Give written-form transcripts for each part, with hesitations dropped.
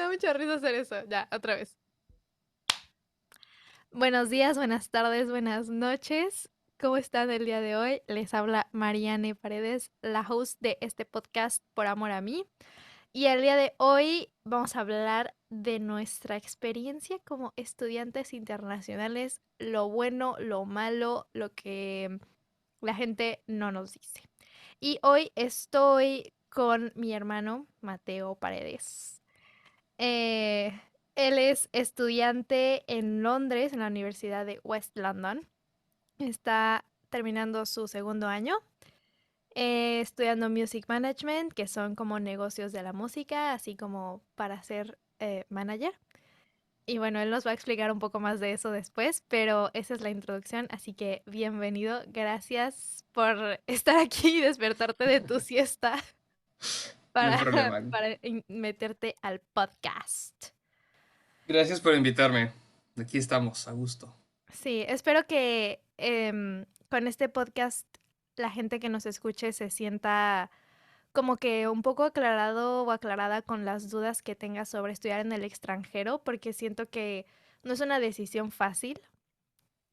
da mucha risa hacer eso. Ya, otra vez. Buenos días, buenas tardes, buenas noches. ¿Cómo están el día de hoy? Les habla Mariane Paredes, la host de este podcast Por Amor a Mí. Y el día de hoy vamos a hablar de nuestra experiencia como estudiantes internacionales, lo bueno, lo malo, lo que la gente no nos dice. Y hoy estoy con mi hermano Mateo Paredes. Eh, Él es estudiante en Londres, en la Universidad de West London. Está terminando su segundo año, estudiando Music Management, que son como negocios de la música, así como para ser manager. Y bueno, él nos va a explicar un poco más de eso después, pero esa es la introducción, así que bienvenido. Gracias por estar aquí y despertarte de tu siesta No hay para, problema. para meterte al podcast. Gracias por invitarme. Aquí estamos, a gusto. Sí, espero que con este podcast la gente que nos escuche se sienta como que un poco aclarado o aclarada con las dudas que tenga sobre estudiar en el extranjero, porque siento que no es una decisión fácil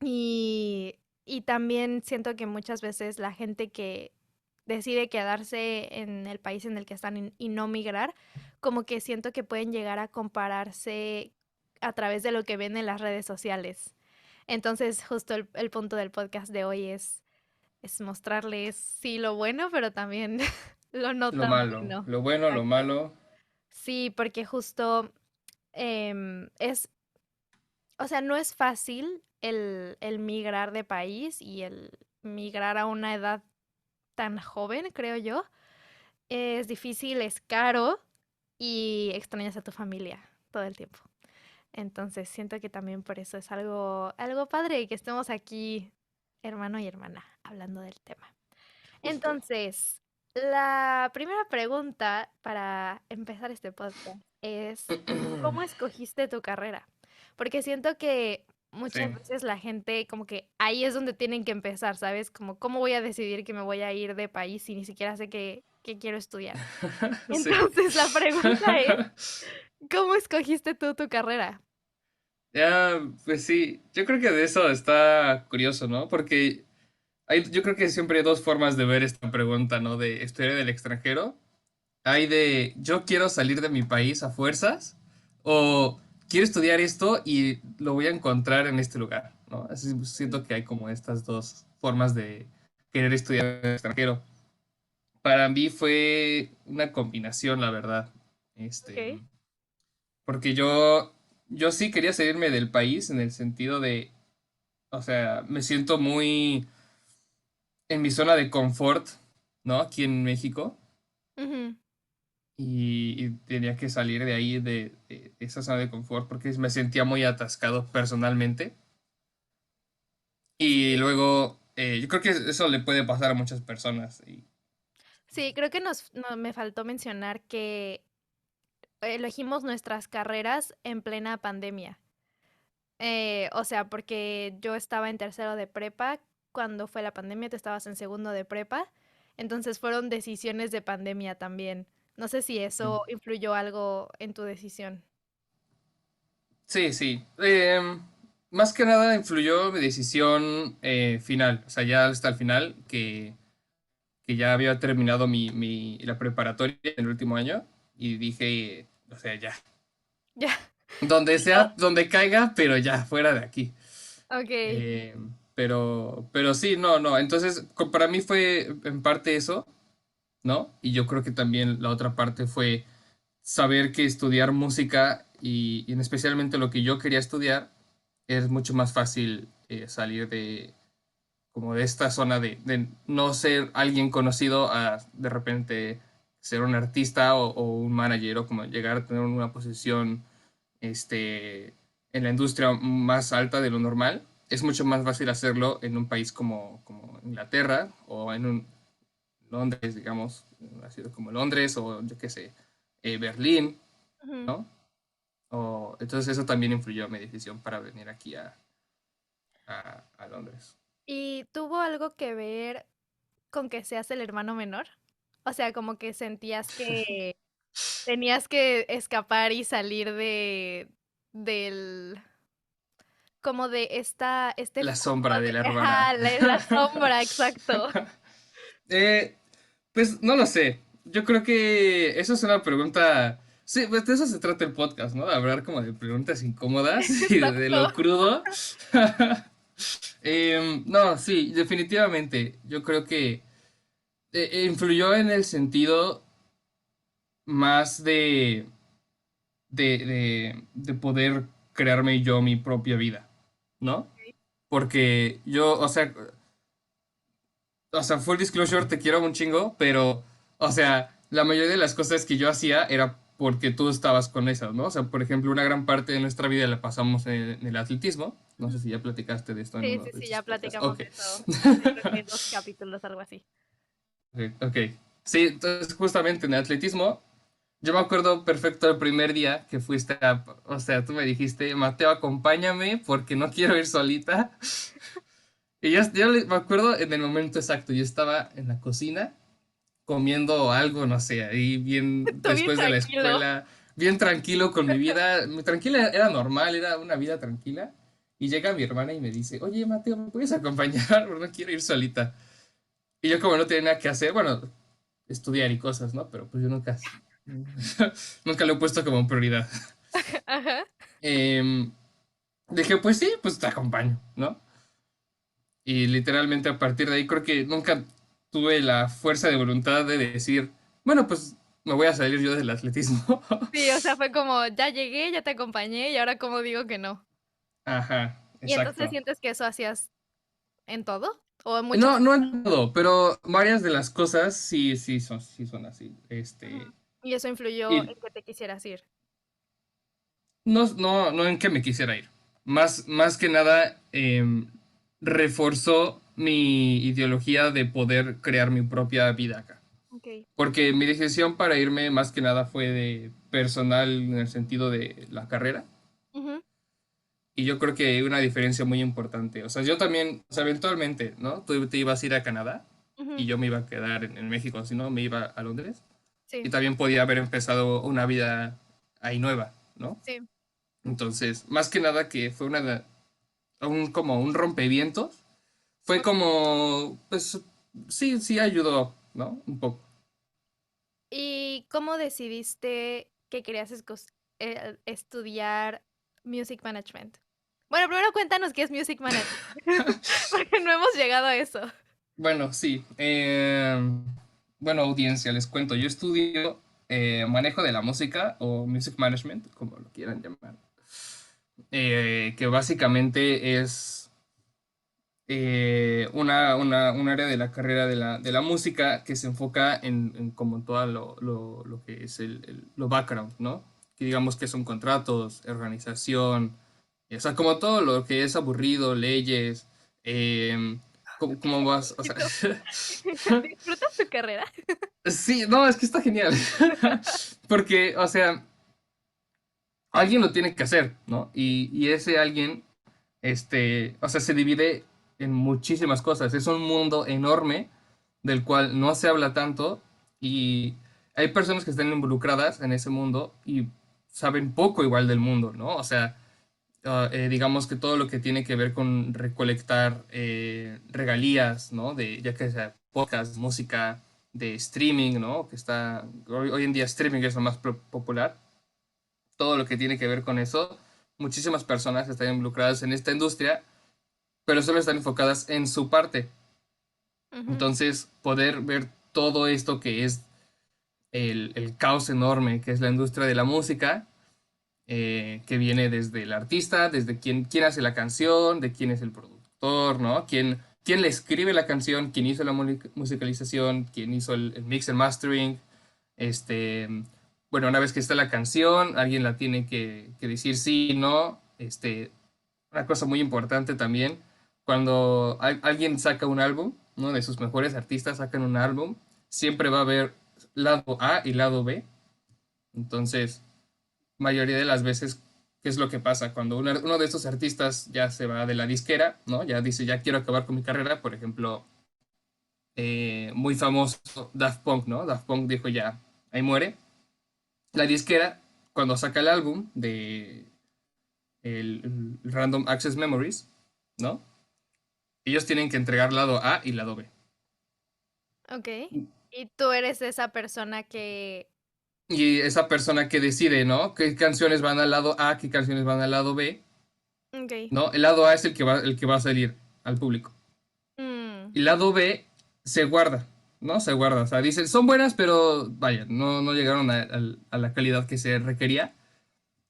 y también siento que muchas veces la gente que decide quedarse en el país en el que están y no migrar, como que siento que pueden llegar a compararse a través de lo que ven en las redes sociales. Entonces, justo el punto del podcast de hoy es mostrarles, sí, lo bueno, pero también lo no Lo tan malo, bueno. lo bueno, lo Exacto. malo. Sí, porque justo es, o sea, no es fácil el migrar de país y el migrar a una edad tan joven, creo yo. Es difícil, es caro y extrañas a tu familia todo el tiempo. Entonces siento que también por eso es algo padre que estemos aquí, hermano y hermana, hablando del tema. Justo. Entonces, la primera pregunta para empezar este podcast es, ¿cómo escogiste tu carrera? Porque siento que muchas Sí. veces la gente como que ahí es donde tienen que empezar, ¿sabes? Como, ¿cómo voy a decidir que me voy a ir de país si ni siquiera sé qué quiero estudiar? Sí. Entonces, la pregunta es, ¿cómo escogiste tú tu carrera? Ya, pues sí, yo creo que de eso está curioso, ¿no? Porque yo creo que siempre hay dos formas de ver esta pregunta, ¿no? De estudiar en el extranjero. Hay de yo quiero salir de mi país a fuerzas o quiero estudiar esto y lo voy a encontrar en este lugar, ¿no? Así siento que hay como estas dos formas de querer estudiar en el extranjero. Para mí fue una combinación, la verdad. Este, Ok. porque yo sí quería salirme del país en el sentido de, o sea, me siento muy en mi zona de confort, ¿no? Aquí en México. Ujú. Y tenía que salir de ahí, de esa zona de confort, porque me sentía muy atascado personalmente. Y luego, yo creo que eso le puede pasar a muchas personas. Sí, creo que me faltó mencionar que elegimos nuestras carreras en plena pandemia. O sea, porque yo estaba en tercero de prepa cuando fue la pandemia, tú estabas en segundo de prepa, entonces fueron decisiones de pandemia también. No sé si eso influyó algo en tu decisión. Sí, sí. Más que nada influyó mi decisión final. O sea, ya hasta el final, que ya había terminado la preparatoria en el último año. Y dije, o sea, ya. Ya, Donde listo. sea, donde caiga, pero ya, fuera de aquí. Ok. Pero sí, no, no. Entonces, para mí fue en parte eso, ¿no? Y yo creo que también la otra parte fue saber que estudiar música y en especialmente lo que yo quería estudiar es mucho más fácil salir de como de esta zona de no ser alguien conocido a de repente ser un artista o un manager o como llegar a tener una posición este, en la industria más alta de lo normal. Es mucho más fácil hacerlo en un país como Inglaterra o en un Londres, digamos, una ciudad como Londres o yo qué sé, Berlín, Ujú. ¿no? Entonces eso también influyó en mi decisión para venir aquí a Londres. ¿Y tuvo algo que ver con que seas el hermano menor? O sea, como que sentías que Tenías que escapar y salir del, como de este La fondo sombra de la de, hermana. ajá, la sombra, exacto. Eh, pues no lo sé. Yo creo que eso es una pregunta. Sí, pues de eso se trata el podcast, ¿no? De hablar como de preguntas incómodas y de Exacto. lo crudo. No, sí, definitivamente. Yo creo que influyó en el sentido más de poder crearme yo mi propia vida, ¿no? Porque yo, o sea, full disclosure, te quiero un chingo, pero, o sea, la mayoría de las cosas que yo hacía era porque tú estabas con esas, ¿no? O sea, por ejemplo, una gran parte de nuestra vida la pasamos en el atletismo. No sé Ujú. si ya platicaste de esto en Sí, uno sí, de sí, estos ya podcasts. platicamos Ok. de eso hace creo que 2 capítulos, algo así. Ok, ok. Sí, entonces justamente en el atletismo, yo me acuerdo perfecto el primer día que fuiste o sea, tú me dijiste, Mateo, acompáñame porque no quiero ir solita. Y yo me acuerdo en el momento exacto, yo estaba en la cocina comiendo algo, no sé, ahí bien Tú bien después de la tranquilo. escuela, bien tranquilo con mi vida. Mi tranquila era normal, era una vida tranquila. Y llega mi hermana y me dice, oye, Mateo, ¿me puedes acompañar? Porque no quiero ir solita. Y yo como no tenía nada que hacer, bueno, estudiar y cosas, ¿no? Pero pues yo nunca, nunca lo he puesto como prioridad. Ajá. Em, Dije, pues sí, pues te acompaño, ¿no? Y literalmente a partir de ahí creo que nunca tuve la fuerza de voluntad de decir, bueno, pues me voy a salir yo del atletismo. Sí, o sea, fue como, ya llegué, ya te acompañé y ahora cómo digo que no. Ajá, ¿Y entonces exacto. sientes que eso hacías en todo? ¿O en muchas No, no cosas? en todo, pero varias de las cosas sí son así. Ujú. Y eso influyó en Y que te quisieras ir. no en que me quisiera ir. Más que nada, reforzó mi ideología de poder crear mi propia vida acá. Okey. Porque mi decisión para irme más que nada fue de personal en el sentido de la carrera. Ujú, Y yo creo que hay una diferencia muy importante. O sea, yo también, o sea, eventualmente, ¿no? Tú te ibas a ir a Canadá y ujú. yo me iba a quedar en México, si no, me iba a Londres. Y Sí, también podía haber empezado una vida ahí nueva, ¿no? sí. Entonces, más que nada que fue como un rompevientos, fue Okey. como, pues sí, sí ayudó, ¿no? Un poco. ¿Y cómo decidiste que querías estudiar Music Management? Bueno, primero cuéntanos qué es Music Management, porque no hemos llegado a eso. Bueno, sí. Bueno, audiencia, les cuento. Yo estudio manejo de la música o music management, como lo quieran llamar. Que básicamente es un área de la carrera de la música que se enfoca en como todo lo que es lo background, ¿no? Que digamos que son contratos, organización, o sea, como todo lo que es aburrido, leyes, cómo vas, o sea, Aburrido. ¿Disfrutas tu carrera? sí, no, es que está genial. Porque, o sea, alguien lo tiene que hacer, ¿no? Y ese alguien, o sea, se divide en muchísimas cosas. Es un mundo enorme del cual no se habla tanto y hay personas que están involucradas en ese mundo y saben poco igual del mundo, ¿no? O sea, digamos que todo lo que tiene que ver con recolectar regalías, ¿no? Ya que sea podcast, música, de streaming, ¿no? Que hoy en día streaming es lo más popular. Todo lo que tiene que ver con eso, muchísimas personas están involucradas en esta industria, pero solo están enfocadas en su parte. Ujú. Entonces, poder ver todo esto que es el caos enorme que es la industria de la música, que viene desde el artista, desde quién hace la canción, de quién es el productor, ¿no? Quién le escribe la canción, quién hizo la musicalización, quién hizo el mix, el mastering. Este, bueno, una vez que está la canción, alguien la tiene que decir sí, no. Una cosa muy importante también, cuando alguien saca un álbum, uno de sus mejores artistas sacan un álbum, siempre va a haber lado A y lado B. Entonces, mayoría de las veces, ¿qué es lo que pasa? Cuando uno de estos artistas ya se va de la disquera, ¿no? Ya dice, ya quiero acabar con mi carrera, por ejemplo, muy famoso Daft Punk, ¿no? Daft Punk dijo ya, ahí muere. la disquera, cuando saca el álbum de el Random Access Memories, ¿no? Ellos tienen que entregar lado A y lado B. Okey. Y tú eres esa persona que Y esa persona que decide, ¿no? ¿Qué canciones van al lado A, qué canciones van al lado B? okey. ¿No? El lado A es el que va a salir al público. Mm, Y el lado B se guarda, ¿no? Se guarda. O sea, dicen, son buenas, pero vaya, no llegaron a la calidad que se requería.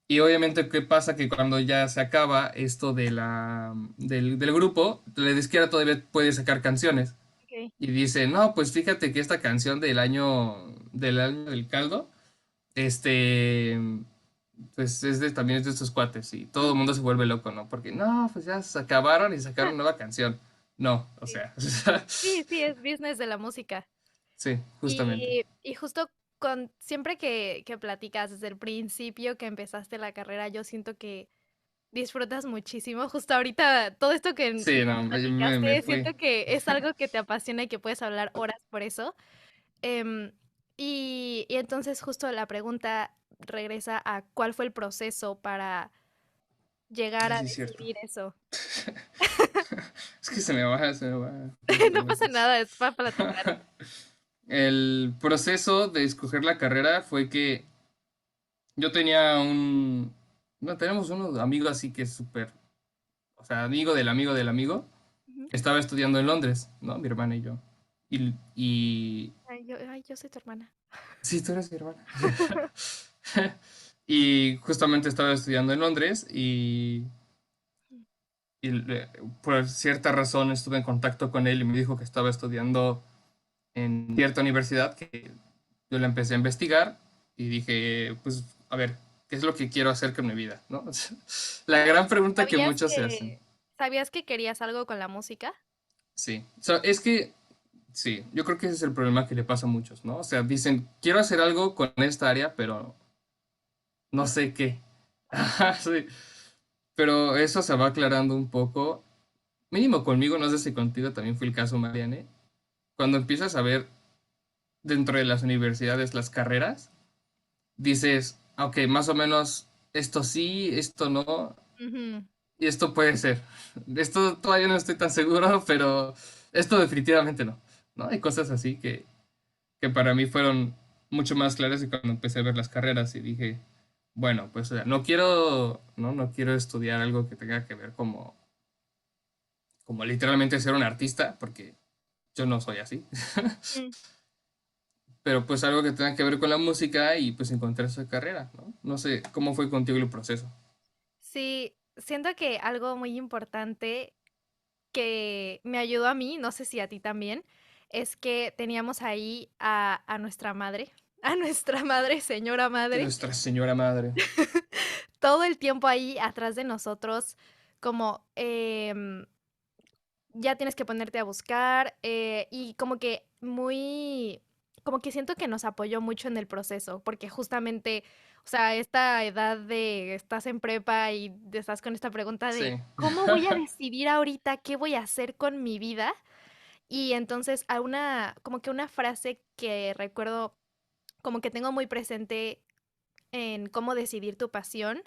Y obviamente, ¿qué pasa? Que cuando ya se acaba esto del grupo, la disquera todavía puede sacar canciones. okey. Y dice, no, pues fíjate que esta canción del año del caldo, este, pues también es de estos cuates. Y todo el mundo se vuelve loco, ¿no? Porque, no, pues ya se acabaron y sacaron Ah, nueva canción. No, o sí. sea, Sí, sí, es business de la música. sí, justamente. Y justo con siempre que platicas desde el principio que empezaste la carrera, yo siento que disfrutas muchísimo. Justo ahorita, todo esto que Sí, no, me platicaste, fui. siento que es algo que te apasiona y que puedes hablar horas por eso. Em, y entonces justo la pregunta regresa a cuál fue el proceso para llegar Ay, a sí, es cierto. decidir eso. Es que se me va No justamente pasa eso. nada, es para platicar. El proceso de escoger la carrera fue que yo tenía no, tenemos unos amigos así que es súper, o sea, amigo del amigo del amigo. Ujú. Estaba estudiando en Londres, ¿no? Mi hermana y yo. Y Ay, yo soy tu hermana. sí, tú eres mi hermana. Y justamente estaba estudiando en Londres y por cierta razón estuve en contacto con él y me dijo que estaba estudiando en cierta universidad que yo la empecé a investigar y dije, pues, a ver, ¿qué es lo que quiero hacer con mi vida? ¿No? La gran pregunta que ¿Sabías muchos se hacen. que sabías que querías algo con la música? Sí. O sea, es que, sí, yo creo que ese es el problema que le pasa a muchos, ¿no? O sea, dicen, quiero hacer algo con esta área, pero no No. sé qué. Ajá, sí. Pero eso se va aclarando un poco. Mínimo conmigo, no sé si contigo también fue el caso, Mariane. Cuando empiezas a ver dentro de las universidades las carreras, dices, ok, más o menos esto sí, esto no, Ujú. y esto puede ser. Esto todavía no estoy tan seguro, pero esto definitivamente no. ¿No? Hay cosas así que para mí fueron mucho más claras y cuando empecé a ver las carreras y dije, bueno, pues o sea, no quiero estudiar algo que tenga que ver como literalmente ser un artista, porque yo no soy así. Mm. Pero pues algo que tenga que ver con la música y pues encontrar esa carrera, ¿no? No sé cómo fue contigo el proceso. Sí, siento que algo muy importante que me ayudó a mí, no sé si a ti también, es que teníamos ahí a nuestra madre, a nuestra madre, señora madre, Nuestra Señora Madre. todo el tiempo ahí atrás de nosotros, como ya tienes que ponerte a buscar y como que siento que nos apoyó mucho en el proceso, porque justamente, o sea, esta edad de estás en prepa y estás con esta pregunta de Sí. ¿cómo voy a decidir ahorita qué voy a hacer con mi vida? Y entonces como que una frase que recuerdo, como que tengo muy presente en cómo decidir tu pasión,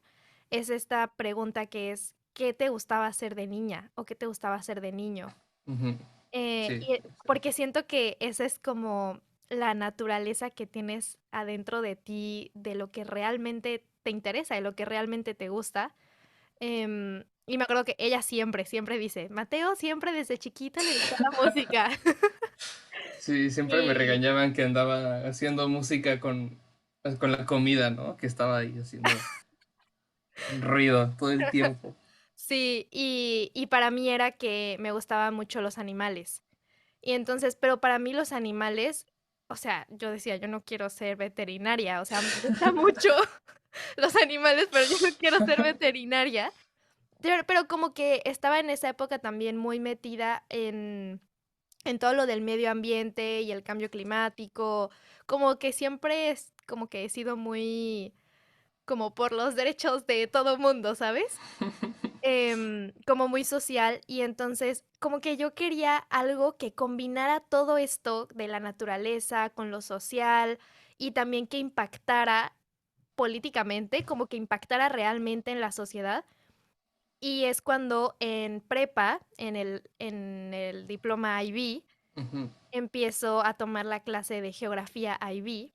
es esta pregunta que es, ¿qué te gustaba hacer de niña o qué te gustaba hacer de niño? Ujú. Sí, Porque siento que esa es como la naturaleza que tienes adentro de ti, de lo que realmente te interesa, de lo que realmente te gusta. Y me acuerdo que ella siempre, siempre dice, Mateo siempre desde chiquito le gustó la música. sí, siempre me Y regañaban que andaba haciendo música con la comida, ¿no? Que estaba ahí haciendo ruido todo el tiempo. sí, y para mí era que me gustaban mucho los animales. Y entonces, pero para mí los animales, o sea, yo decía, yo no quiero ser veterinaria, o sea, me gusta mucho los animales, pero yo no quiero ser veterinaria. Pero como que estaba en esa época también muy metida en todo lo del medio ambiente y el cambio climático, como que siempre es como que he sido muy como por los derechos de todo mundo, ¿sabes? Como muy social y entonces como que yo quería algo que combinara todo esto de la naturaleza con lo social y también que impactara políticamente, como que impactara realmente en la sociedad. Y es cuando en prepa, en el diploma IB, Ujú. empiezo a tomar la clase de geografía IB.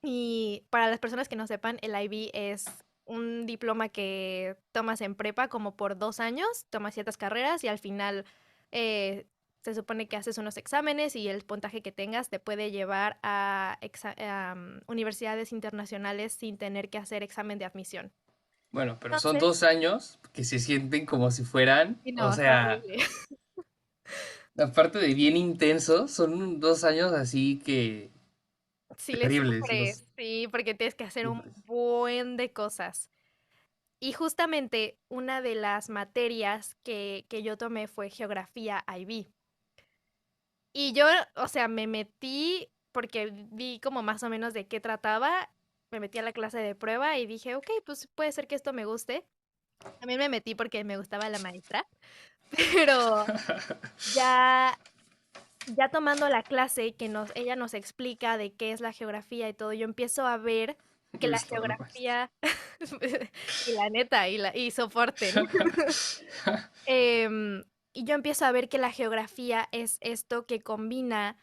Y para las personas que no sepan, el IB es un diploma que tomas en prepa como por 2 años, tomas ciertas carreras y al final eh, se supone que haces unos exámenes y el puntaje que tengas te puede llevar a universidades internacionales sin tener que hacer examen de admisión. Bueno, pero son Entonces, 2 años que se sienten como si fueran, y o no, está sea, horrible. aparte de bien intensos, son 2 años así que Sí le terribles. sufres, sí, porque tienes que hacer un buen de cosas. Y justamente una de las materias que yo tomé fue geografía IB. Y yo, o sea, me metí porque vi como más o menos de qué trataba, me metí a la clase de prueba y dije, ok, pues puede ser que esto me guste. También me metí porque me gustaba la maestra, pero ya, ya tomando la clase que ella nos explica de qué es la geografía y todo, yo empiezo a ver que Me la gustaba la maestra. geografía, y la neta, y soporten. Em, y yo empiezo a ver que la geografía es esto que combina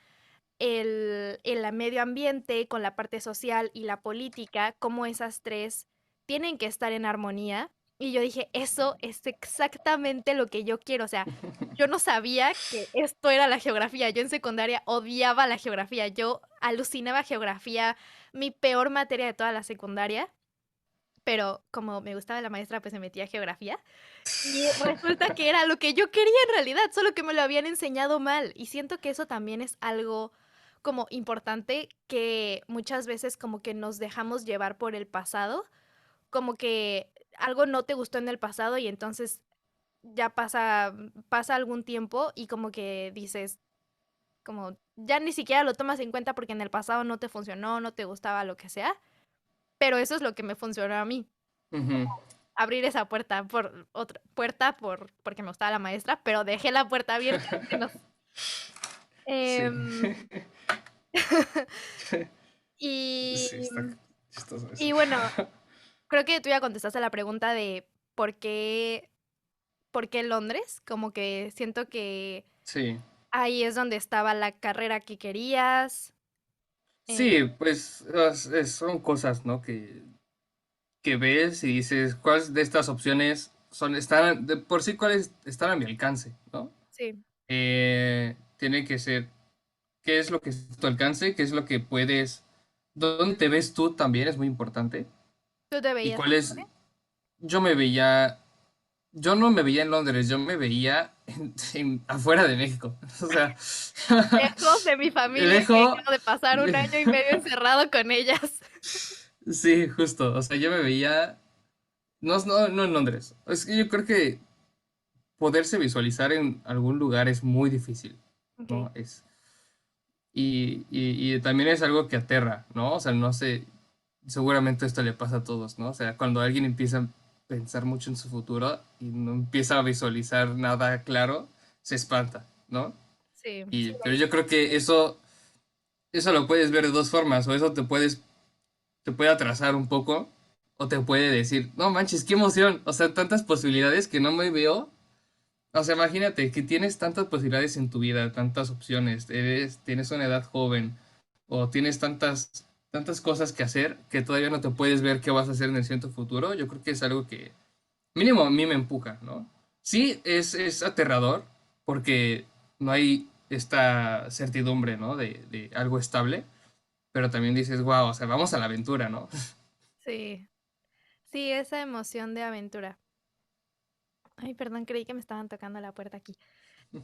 el medio ambiente con la parte social y la política, cómo esas tres tienen que estar en armonía. Y yo dije, eso es exactamente lo que yo quiero. O sea, yo no sabía que esto era la geografía. Yo en secundaria odiaba la geografía. Yo alucinaba geografía, mi peor materia de toda la secundaria. Pero como me gustaba la maestra, pues me metí a geografía. Y resulta que era lo que yo quería en realidad, solo que me lo habían enseñado mal. Y siento que eso también es algo como importante que muchas veces como que nos dejamos llevar por el pasado, como que algo no te gustó en el pasado y entonces ya pasa algún tiempo y como que dices, como ya ni siquiera lo tomas en cuenta porque en el pasado no te funcionó, no te gustaba lo que sea, pero eso es lo que me funcionó a mí. Ujú. Abrir esa puerta por otra puerta porque me gustaba la maestra, pero dejé la puerta abierta, al menos. Sí. Em, y, Sí, está chistoso eso. y bueno, creo que tú ya contestaste la pregunta de por qué Londres. Como que siento que Sí. ahí es donde estaba la carrera que querías. eh, Sí, pues son cosas, ¿no? Que ves y dices, ¿cuáles de estas opciones están, de por sí, cuáles están a mi alcance, ¿no? sí, Tiene que ser, ¿qué es lo que está a tu alcance? ¿Qué es lo que puedes, dónde te ves tú también es muy importante? tú te ¿Y veías cuál es? Yo me veía, yo no me veía en Londres, yo me veía afuera de México. O sea, lejos de mi familia que lejos. acabo de pasar un año y medio encerrado con ellas. Sí, justo. O sea, yo me veía. No, no, no en Londres. Es que yo creo que poderse visualizar en algún lugar es muy difícil, Ok, ¿no? Y también es algo que aterra, ¿no? O sea, no sé, seguramente esto le pasa a todos, ¿no? O sea, cuando alguien empieza a pensar mucho en su futuro y no empieza a visualizar nada claro, se espanta, ¿no? sí, sí, Pero yo creo que eso lo puedes ver de dos formas, o eso te puede atrasar un poco, o te puede decir, no manches, qué emoción, o sea, tantas posibilidades que no me veo. O sea, imagínate que tienes tantas posibilidades en tu vida, tantas opciones, tienes una edad joven o tienes tantas cosas que hacer que todavía no te puedes ver qué vas a hacer en el siguiente futuro. Yo creo que es algo que mínimo a mí me empuja, ¿no? Sí, es aterrador porque no hay esta certidumbre, ¿no? De algo estable, pero también dices, wow, o sea, vamos a la aventura, ¿no? sí, sí, esa emoción de aventura. Ay, perdón, creí que me estaban tocando la puerta aquí.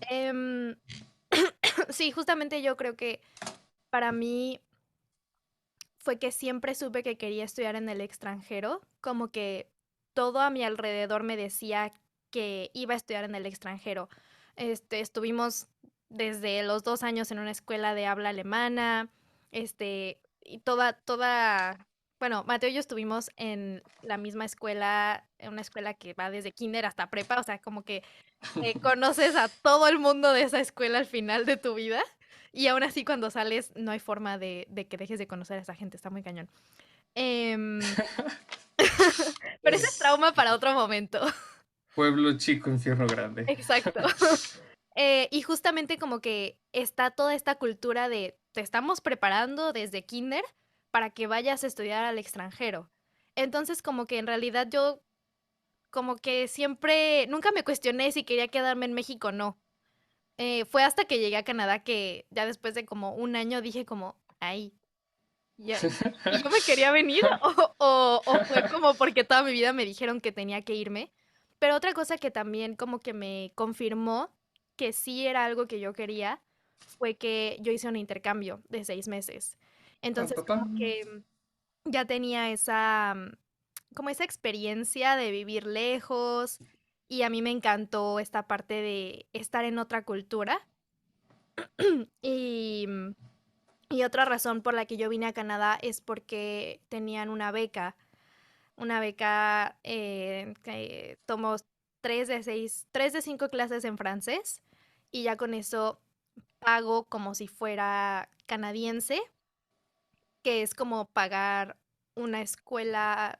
Em, sí, justamente yo creo que para mí fue que siempre supe que quería estudiar en el extranjero, como que todo a mi alrededor me decía que iba a estudiar en el extranjero. Estuvimos desde los 2 años en una escuela de habla alemana, y bueno, Mateo y yo estuvimos en la misma escuela, en una escuela que va desde kinder hasta prepa, o sea, como que conoces a todo el mundo de esa escuela al final de tu vida y aún así cuando sales no hay forma de que dejes de conocer a esa gente, está muy cañón. Em, pero ese es trauma para otro momento. Pueblo chico, infierno grande. Exacto. Y justamente como que está toda esta cultura de te estamos preparando desde kinder para que vayas a estudiar al extranjero. Entonces como que en realidad yo como que siempre, nunca me cuestioné si quería quedarme en México o no. Fue hasta que llegué a Canadá que ya después de como un año dije como, ay, ya, ¿y yo me quería venir? ¿O fue como porque toda mi vida me dijeron que tenía que irme? Pero otra cosa que también como que me confirmó que sí era algo que yo quería fue que yo hice un intercambio de 6 meses. Pa, pa, Entonces pa. como que ya tenía esa, como esa experiencia de vivir lejos y a mí me encantó esta parte de estar en otra cultura. Y, y otra razón por la que yo vine a Canadá es porque tenían una beca que tomó 3 de 5 clases en francés y ya con eso pago como si fuera canadiense, que es como pagar una escuela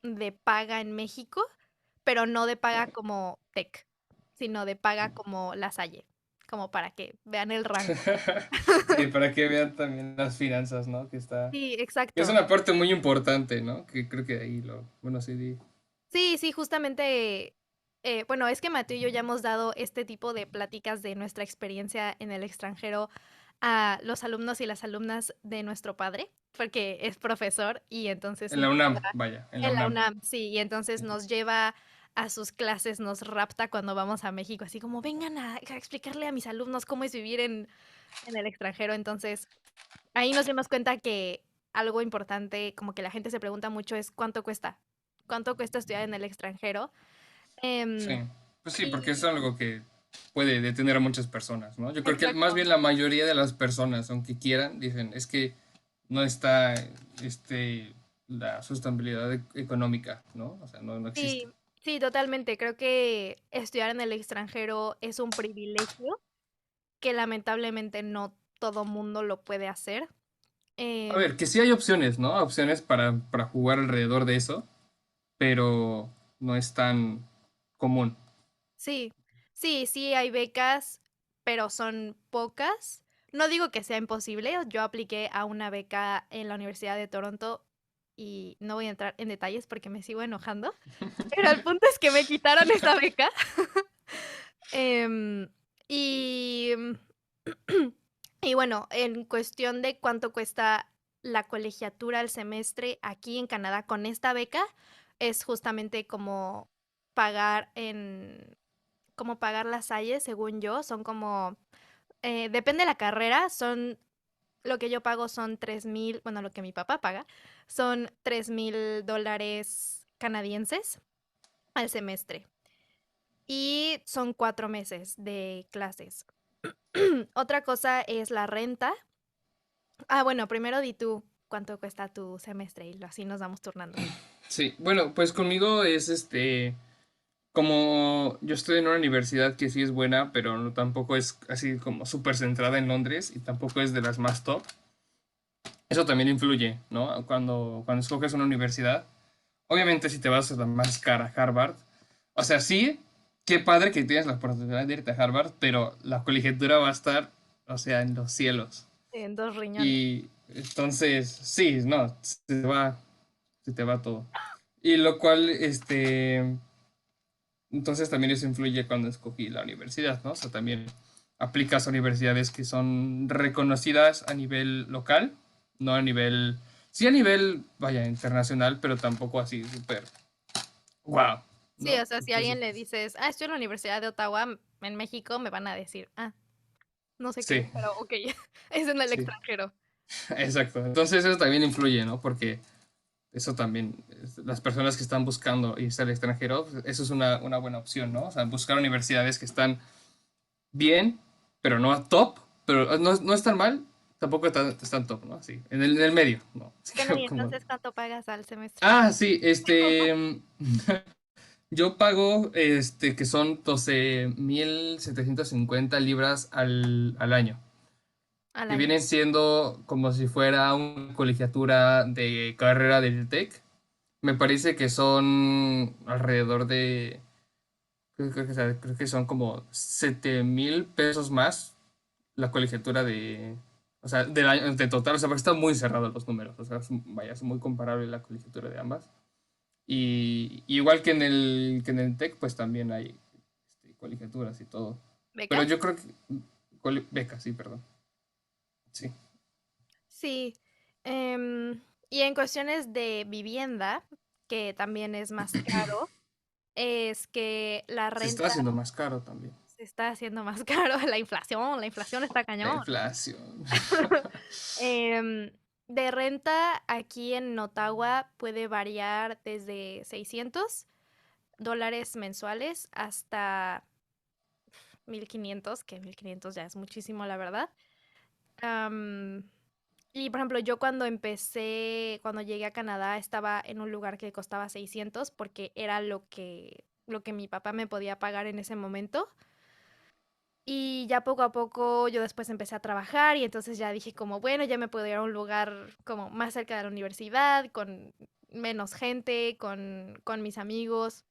de paga en México, pero no de paga como Tech, sino de paga como La Salle, como para que vean el rango. Sí, para que vean también las finanzas, ¿no? Sí, Que es exacto. una parte muy importante, ¿no? Que creo que ahí bueno, sí, Sí, sí, justamente, bueno, es que Mateo y yo ya hemos dado este tipo de pláticas de nuestra experiencia en el extranjero a los alumnos y las alumnas de nuestro padre, porque es profesor y entonces en la nos UNAM, lleva vaya, en la en la UNAM. UNAM, sí, y entonces Sí. nos lleva a sus clases, nos rapta cuando vamos a México, así como vengan a explicarle a mis alumnos cómo es vivir en el extranjero. Entonces, ahí nos dimos cuenta que algo importante, como que la gente se pregunta mucho, es cuánto cuesta estudiar en el extranjero. Sí, Em, pues sí, porque es y algo que puede detener a muchas personas, ¿no? Yo creo que más exacto. bien la mayoría de las personas, aunque quieran, dicen, es que no está, este, la sustentabilidad económica, ¿no? O sea, no Sí, existe. sí, totalmente. Creo que estudiar en el extranjero es un privilegio que lamentablemente no todo mundo lo puede hacer. A Em, ver, que sí hay opciones, ¿no? Opciones para jugar alrededor de eso, pero no es tan común. sí, sí, sí hay becas, pero son pocas. No digo que sea imposible. Yo apliqué a una beca en la Universidad de Toronto y no voy a entrar en detalles porque me sigo enojando. Pero el punto es que me quitaron esa beca. Em, y, y bueno, en cuestión de cuánto cuesta la colegiatura al semestre aquí en Canadá con esta beca, es justamente como pagar las Salle, según yo, son como, depende de la carrera, lo que yo pago son 3,000, bueno, lo que mi papá paga, son $3,000 canadienses al semestre. Y son 4 meses de clases. Otra cosa es la renta. Ah, bueno, primero di tú cuánto cuesta tu semestre y así nos vamos turnando. Sí, bueno, pues conmigo es como yo estoy en una universidad que sí es buena, pero no, tampoco es así como súper centrada en Londres y tampoco es de las más top. Eso también influye, ¿no? Cuando escoges una universidad. Obviamente si te vas a la más cara, Harvard. O sea, sí, qué padre que tienes la oportunidad de irte a Harvard, pero la colegiatura va a estar, o sea, en los cielos. En 2 riñones. Y entonces, sí, no, se te va todo. Y lo cual, entonces también eso influye cuando escogí la universidad, ¿no? O sea, también aplicas a universidades que son reconocidas a nivel local, no a nivel, sí a nivel, vaya, internacional, pero tampoco así súper, wow, Sí, ¿no? o sea, si a Entonces, alguien le dices, estoy en la Universidad de Ottawa, en México, me van a decir, no sé qué, sí, pero ok, es en el sí, extranjero. exacto. Entonces eso también influye, ¿no? Porque eso también, las personas que están buscando irse al extranjero, pues, eso es una buena opción, ¿no? O sea, buscar universidades que están bien, pero no a top, pero no es tan mal, tampoco es tan top, ¿no? Sí, en el medio, ¿no? Así Bueno, que y como... entonces, ¿cuánto pagas al semestre? Sí, yo pago, que son 12,750 libras al año. al que año. vienen siendo como si fuera una colegiatura de carrera del TEC. Me parece que son alrededor de, creo que son como 7,000 pesos más la colegiatura de, o sea, del año, de total, o sea, porque están muy cerrados los números, o sea, vaya, es muy comparable la colegiatura de ambas. Y igual que en el TEC, pues también hay colegiaturas y todo. Pero ¿Becas? yo creo que, becas, sí, perdón. Sí. Sí. em, y en cuestiones de vivienda, que también es más caro, es que la Se está renta haciendo más caro también. se está haciendo más caro. La inflación está La cañón. inflación. Em, de renta aquí en Ottawa puede variar desde $600 mensuales hasta 1,500, que 1,500 ya es muchísimo, la verdad. Am, y por ejemplo, yo cuando llegué a Canadá, estaba en un lugar que costaba 600 porque era lo que mi papá me podía pagar en ese momento. Y ya poco a poco yo después empecé a trabajar y entonces ya dije como, bueno, ya me puedo ir a un lugar como más cerca de la universidad, con menos gente, con mis amigos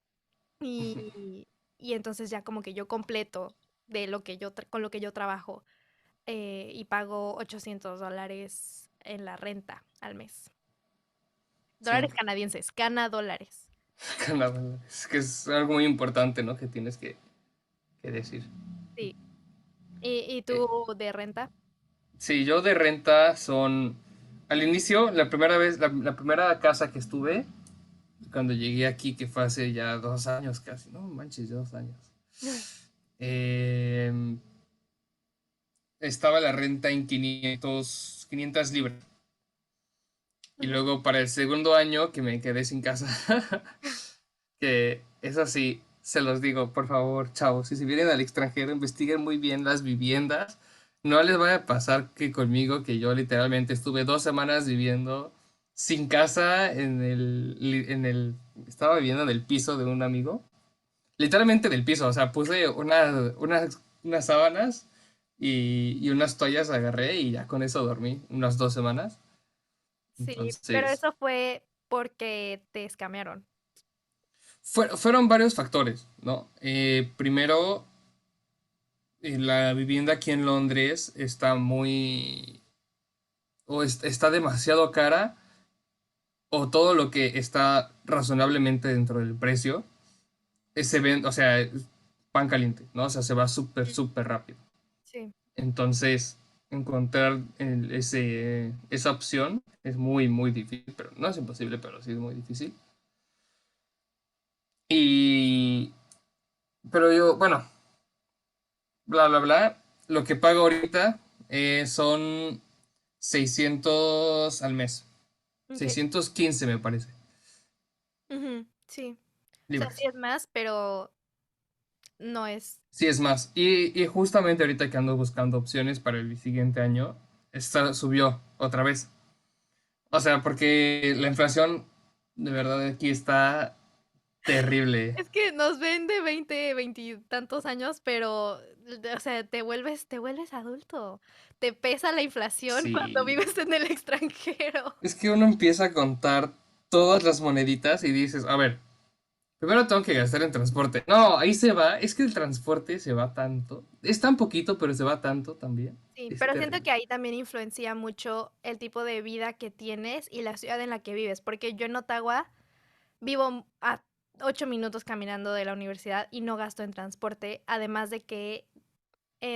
y, y entonces ya como que yo completo de lo que con lo que yo trabajo y pago $800 en la renta al mes. Sí, Dólares canadienses, cana dólares. Canadá. Es que es algo muy importante, ¿no? Que tienes que decir. Sí. ¿Y Eh, tú de renta? sí, yo de renta son... Al inicio, la primera vez, la primera casa que estuve, cuando llegué aquí, que fue hace ya 2 años casi, no manches, ya 2 años. Eh, estaba la renta en 500 libras. Y Ujú. luego para el segundo año que me quedé sin casa, que eso sí, se los digo, por favor, chavos, si se vienen al extranjero, investiguen muy bien las viviendas. No les vaya a pasar que conmigo, que yo literalmente estuve 2 semanas viviendo sin casa estaba viviendo en el piso de un amigo. Literalmente del piso, o sea, puse unas sábanas y unas toallas agarré y ya con eso dormí unas 2 semanas. Sí, pero Entonces, eso fue porque te escamearon. fueron varios factores, ¿no? Primero, la vivienda aquí en Londres está está demasiado cara, o todo lo que está razonablemente dentro del precio, se vende, o sea, es pan caliente, ¿no? O sea, se va súper, Mm. súper rápido. Sí. Entonces, encontrar esa opción es muy, muy difícil, pero no es imposible, pero sí es muy difícil. Y, pero yo, bueno, bla, bla, bla. Lo que pago ahorita son 600 al mes. Ok. 615 me parece. Ujú, sí. O sea, sí Libras. es más, pero no es. Sí, es más. Y justamente ahorita que ando buscando opciones para el siguiente año, esta subió otra vez. O sea, porque la inflación de verdad aquí está terrible. Es que nos ven de 20 y tantos años, pero, o sea, te vuelves adulto. Te pesa la inflación cuando Sí. vives en el extranjero. Es que uno empieza a contar todas las moneditas y dices, a ver, primero tengo que gastar en transporte. No, ahí se va. Es que el transporte se va tanto. Es tan poquito, pero se va tanto también. Sí, Es pero siento terrible. que ahí también influencia mucho el tipo de vida que tienes y la ciudad en la que vives, porque yo en Ottawa vivo a 8 minutos caminando de la universidad y no gasto en transporte, además de que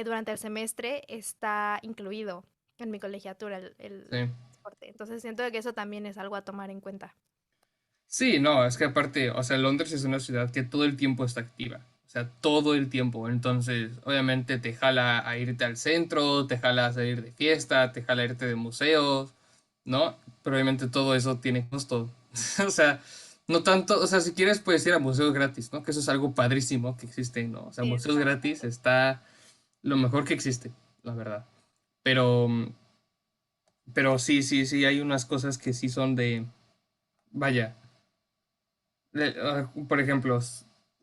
durante el semestre está incluido en mi colegiatura el Sí. transporte. Entonces siento que eso también es algo a tomar en cuenta. Sí, no, es que aparte, o sea, Londres es una ciudad que todo el tiempo está activa. O sea, todo el tiempo. Entonces, obviamente te jala a irte al centro, te jala a salir de fiesta, te jala a irte de museos, ¿no? Pero obviamente todo eso tiene costo. O sea, no tanto, o sea, si quieres puedes ir a museos gratis, ¿no? Que eso es algo padrísimo que existe, ¿no? O sea, Sí, eso museos está muy gratis padre. está lo mejor que existe, la verdad. Pero, pero sí, sí, sí, hay unas cosas que sí son de, vaya. Por ejemplo,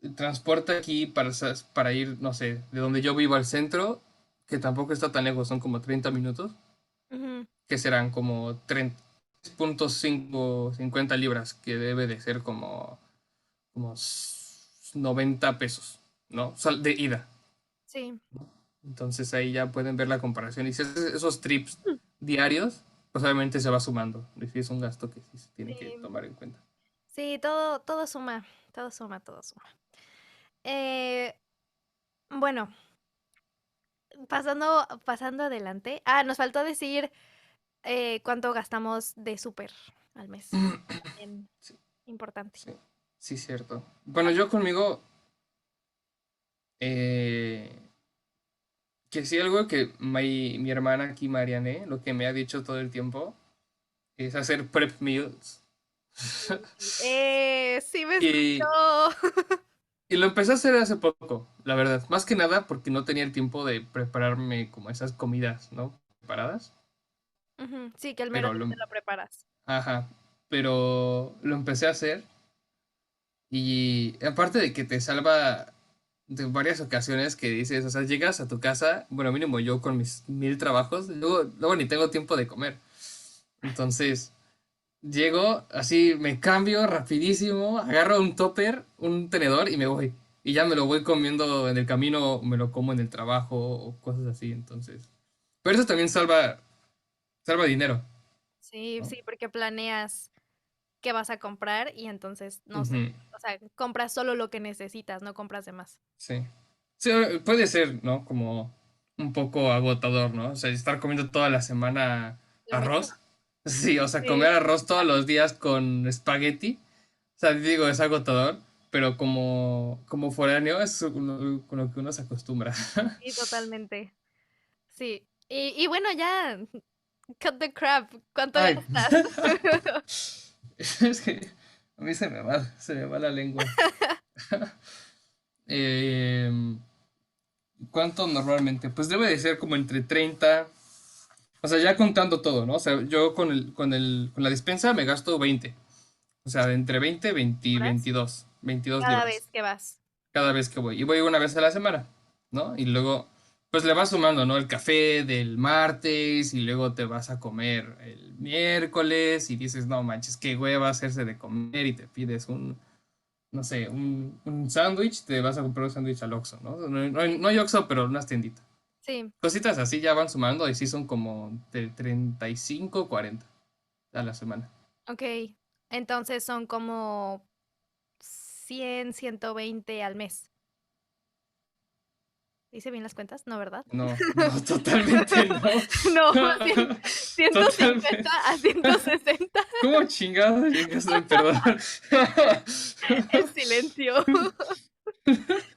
el transporte aquí para ir, no sé, de donde yo vivo al centro, que tampoco está tan lejos, son como 30 minutos, Ujú. que serán como 3.550 libras, que debe de ser como 90 pesos, ¿no? De ida. Sí. Entonces ahí ya pueden ver la comparación. Y si haces esos trips diarios, pues obviamente se va sumando. Y sí es un gasto que sí se tiene que Sí, tomar en cuenta. sí, todo suma, todo suma, todo suma. Eh, bueno, pasando adelante. Ah, nos faltó decir cuánto gastamos de súper al mes. También Sí, importante. sí, sí, cierto. Bueno, yo conmigo, eh, que sí, algo que mi hermana aquí, Marianne, lo que me ha dicho todo el tiempo, es hacer prep meals. Sí me escuchó. Y, y lo empecé a hacer hace poco, la verdad. Más que nada porque no tenía el tiempo de prepararme como esas comidas, ¿no? Preparadas. Ujú, sí, que el mero Pero día lo, te lo preparas. ajá, pero lo empecé a hacer y aparte de que te salva de varias ocasiones que dices, o sea, llegas a tu casa, bueno, mínimo yo con mis 1000 trabajos, luego ni tengo tiempo de comer. Entonces, llego, así me cambio rapidísimo, agarro un topper, un tenedor y me voy. Y ya me lo voy comiendo en el camino, me lo como en el trabajo o cosas así, entonces. Pero eso también salva dinero, Sí, ¿no? sí, porque planeas qué vas a comprar y entonces, no sé, Ujú. o sea, compras solo lo que necesitas, no compras de más. Sí. Sí, puede ser, ¿no? Como un poco agotador, ¿no? O sea, estar comiendo toda la semana Lo mismo. arroz. Sí, o sea, Sí, comer arroz todos ya. los días con espagueti. O sea, digo, es agotador, pero como foráneo es con lo que uno se acostumbra. Sí, totalmente. Sí. Y bueno, ya, cut the crap. ¿Cuánto Ay, gastas? es que a mí se me va la lengua. Em, ¿Cuánto normalmente? Pues debe de ser como entre 30. O sea, ya contando todo, ¿no? O sea, yo con la despensa me gasto 20. O sea, entre 20 20 ¿Horas? 22 Cada libras vez que vas. cada vez que voy. Y voy una vez a la semana, ¿no? Y luego, pues le vas sumando, ¿no? El café del martes y luego te vas a comer el miércoles y dices, no manches, qué hueva hacerse de comer y te pides no sé, un sándwich, te vas a comprar un sándwich al Oxxo, ¿no? No hay Oxxo, pero unas tienditas. Sí, Cositas así ya van sumando y sí son como de 35 40 a la semana. ok. Entonces son como 100, 120 al mes. ¿Hice bien las cuentas? No, ¿verdad? No, no, totalmente no. No, 100 150 Totalmente. a 160. ¿Cómo chingados llegaste? Perdón. El silencio.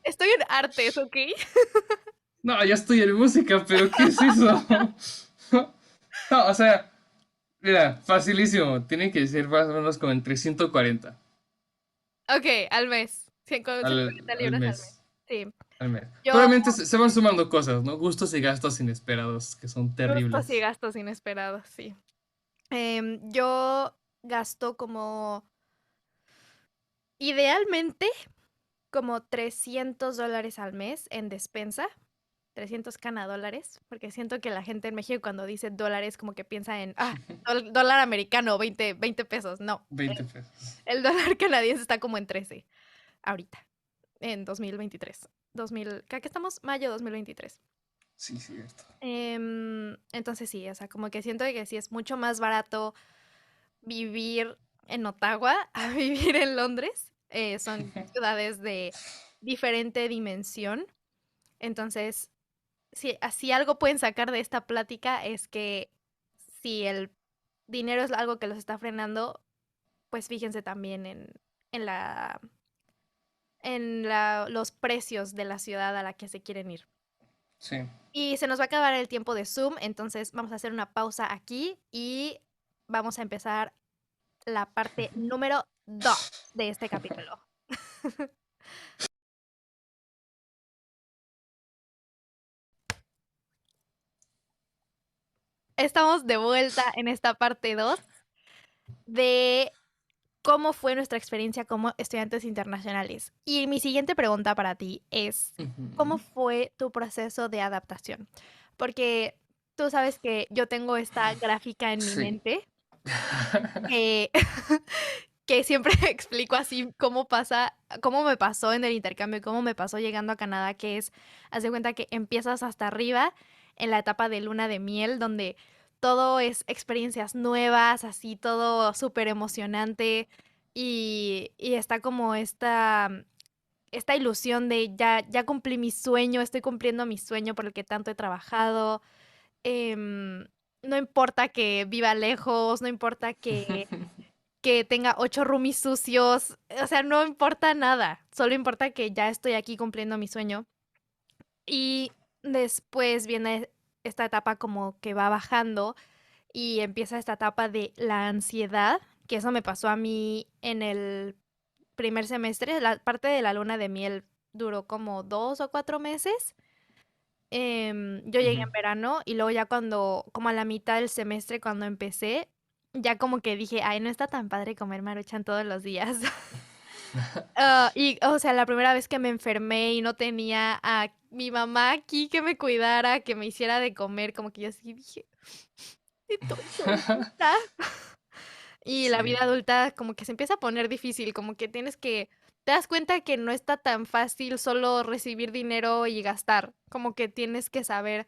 Estoy en artes, ¿ok? No, ya estoy en música, pero ¿qué es eso? No, o sea, mira, facilísimo. Tiene que ser más o menos como entre 140 Ok, al mes. al, 140 al libras al mes. mes. Sí. Al mes. Yo, Probablemente se van sumando cosas, ¿no? Gustos y gastos inesperados que son gustos y terribles. gastos inesperados, sí. Yo gasto como, idealmente, como $300 al mes en despensa. 300 dólares, porque siento que la gente en México cuando dice dólares como que piensa en, dólar americano, 20 pesos. No, 20 pesos. el dólar canadiense está como en 13 ahorita, en 2023. ¿Qué estamos? Mayo 2023. Sí, cierto. Entonces sí, o sea, como que siento que sí es mucho más barato vivir en Ottawa a vivir en Londres. Son ciudades de diferente dimensión. Entonces, si así algo pueden sacar de esta plática es que si el dinero es algo que los está frenando, pues fíjense también en la los precios de la ciudad a la que se quieren ir. Sí. Y se nos va a acabar el tiempo de Zoom, entonces vamos a hacer una pausa aquí y vamos a empezar la parte número 2 de este capítulo. Estamos de vuelta en esta parte 2 de cómo fue nuestra experiencia como estudiantes internacionales. Y mi siguiente pregunta para ti es, ¿cómo Ujú. fue tu proceso de adaptación? porque tú sabes que yo tengo esta gráfica en mi Sí. mente que, que siempre explico así cómo pasa, cómo me pasó en el intercambio, cómo me pasó llegando a Canadá, que es, haz de cuenta que empiezas hasta arriba en la etapa de luna de miel, donde todo es experiencias nuevas, así todo súper emocionante y está como esta ilusión de ya cumplí mi sueño, estoy cumpliendo mi sueño por el que tanto he trabajado. em, no importa que viva lejos, no importa que tenga 8 roomies sucios, o sea, no importa nada, solo importa que ya estoy aquí cumpliendo mi sueño. Y después viene esta etapa como que va bajando y empieza esta etapa de la ansiedad, que eso me pasó a mí en el primer semestre. La parte de la luna de miel duró como 2 o 4 meses. Yo llegué Ujú. en verano y luego ya cuando, como a la mitad del semestre, cuando empecé, ya como que dije, ay, no está tan padre comer Maruchan todos los días. Y, o sea, la primera vez que me enfermé y no tenía a mi mamá aquí que me cuidara, que me hiciera de comer, como que yo sí dije, estoy solita. Y la vida Sí, adulta como que se empieza a poner difícil, como que te das cuenta que no está tan fácil solo recibir dinero y gastar, como que tienes que saber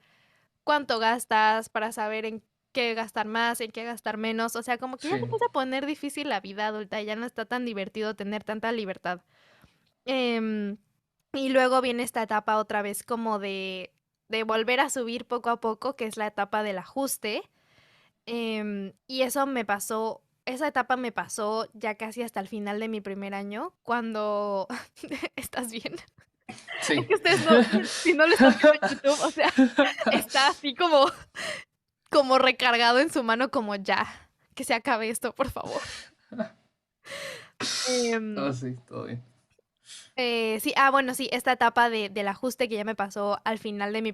cuánto gastas para saber en qué gastar más, en qué gastar menos, o sea, como que ya se sí, empieza a poner difícil la vida adulta, ya no está tan divertido tener tanta libertad. Em, y luego viene esta etapa otra vez como de volver a subir poco a poco, que es la etapa del ajuste. Y eso me pasó, esa etapa me pasó ya casi hasta el final de mi primer año, cuando ¿estás bien? Es sí. que ustedes no, si no lo están viendo en YouTube, o sea, está así como recargado en su mano, como ya, que se acabe esto, por favor. Oh, Em, sí, todo bien. sí, bueno, sí, esta etapa del ajuste que ya me pasó al final de mi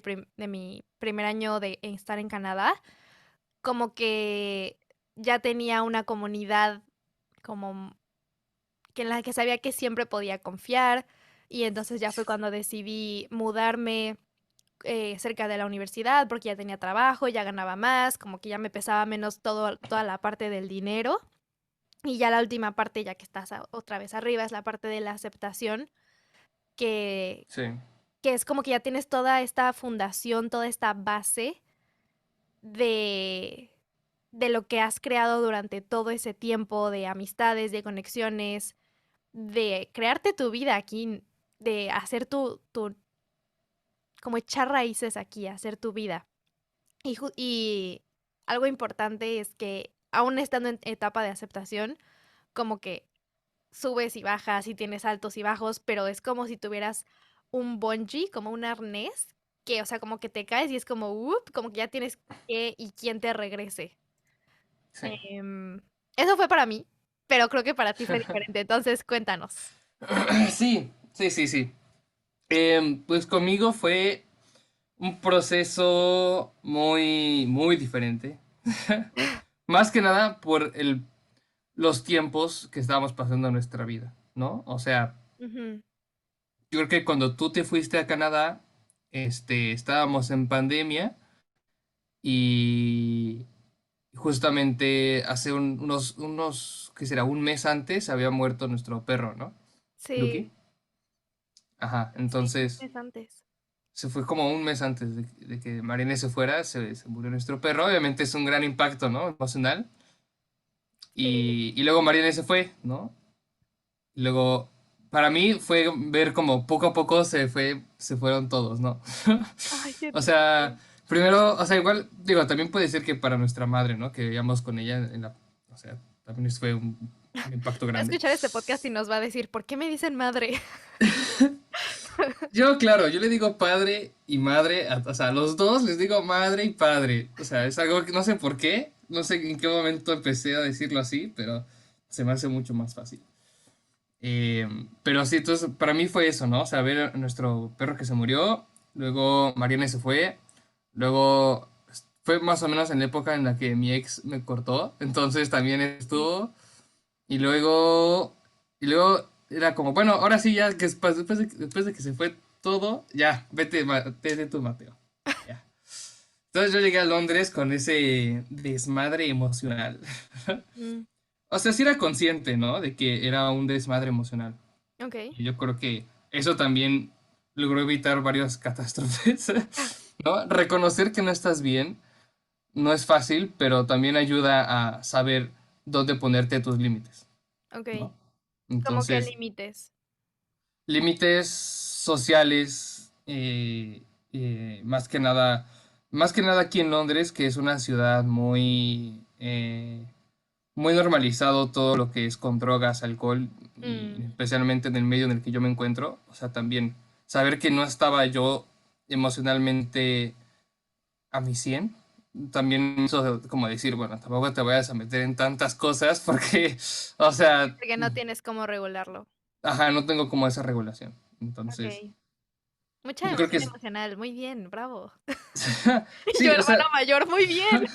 primer año de estar en Canadá, como que ya tenía una comunidad como que en la que sabía que siempre podía confiar y entonces ya fue cuando decidí mudarme cerca de la universidad porque ya tenía trabajo, ya ganaba más, como que ya me pesaba menos toda la parte del dinero. Y ya la última parte, ya que estás otra vez arriba, es la parte de la aceptación, que, Sí, que es como que ya tienes toda esta fundación, toda esta base de, de lo que has creado durante todo ese tiempo, de amistades, de conexiones, de crearte tu vida aquí, de hacer como echar raíces aquí, hacer tu vida. Y algo importante es que aún estando en etapa de aceptación, como que subes y bajas y tienes altos y bajos, pero es como si tuvieras un bungee, como un arnés, que, o sea, como que te caes y es como, como que ya tienes que y quién te regrese. sí. Em, Eso fue para mí, pero creo que para ti fue diferente. Entonces, cuéntanos. Sí, sí, sí, sí. Pues conmigo fue un proceso muy, muy diferente. Más que nada por los tiempos que estábamos pasando en nuestra vida, ¿no? O sea, Ujú. yo creo que cuando tú te fuiste a Canadá, estábamos en pandemia y justamente hace ¿qué será? Un mes antes había muerto nuestro perro, ¿no? Sí, Lucky. Ajá, sí, un entonces mes antes. se fue como un mes antes de que Marine se fuera, se murió nuestro perro. Obviamente es un gran impacto, ¿no? Emocional. Sí. Y luego Marine se fue, ¿no? Y luego, para mí fue ver como poco a poco se fueron todos, ¿no? Ay, qué O triste. sea, primero, o sea, igual, digo, también puede ser que para nuestra madre, ¿no? Que vivíamos con ella o sea, también fue un impacto Va a grande. escuchar este podcast y nos va a decir, ¿por qué me dicen madre? Yo, claro, yo le digo padre y madre, o sea, a los dos les digo madre y padre. O sea, es algo que no sé por qué, no sé en qué momento empecé a decirlo así, pero se me hace mucho más fácil. Pero sí, entonces para mí fue eso, ¿no? O sea, ver a nuestro perro que se murió, luego Mariana se fue, luego fue más o menos en la época en la que mi ex me cortó, entonces también Sí. estuvo, y luego era como, bueno, ahora sí, ya que después de que se fue todo, ya, vete tú, Mateo. Ya. Entonces yo llegué a Londres con ese desmadre emocional. Mm, O sea, sí era consciente, ¿no? De que era un desmadre emocional. ok. Y yo creo que eso también logró evitar varias catástrofes, ¿no? Reconocer que no estás bien no es fácil, pero también ayuda a saber dónde ponerte tus límites, Ok. ¿no? ¿Cómo que Entonces, límites? límites sociales, más que nada aquí en Londres, que es una ciudad muy normalizado todo lo que es con drogas, alcohol, y Mm, especialmente en el medio en el que yo me encuentro. O sea, también saber que no estaba yo emocionalmente a mi 100 también hizo como decir, bueno, tampoco te vayas a meter en tantas cosas porque, o sea, porque no tienes cómo regularlo. ajá, no tengo como esa regulación. Entonces, Ok. Mucha yo creo que emoción es... emocional, muy bien, bravo. Yo, Sí, o hermana sea, mayor, muy bien.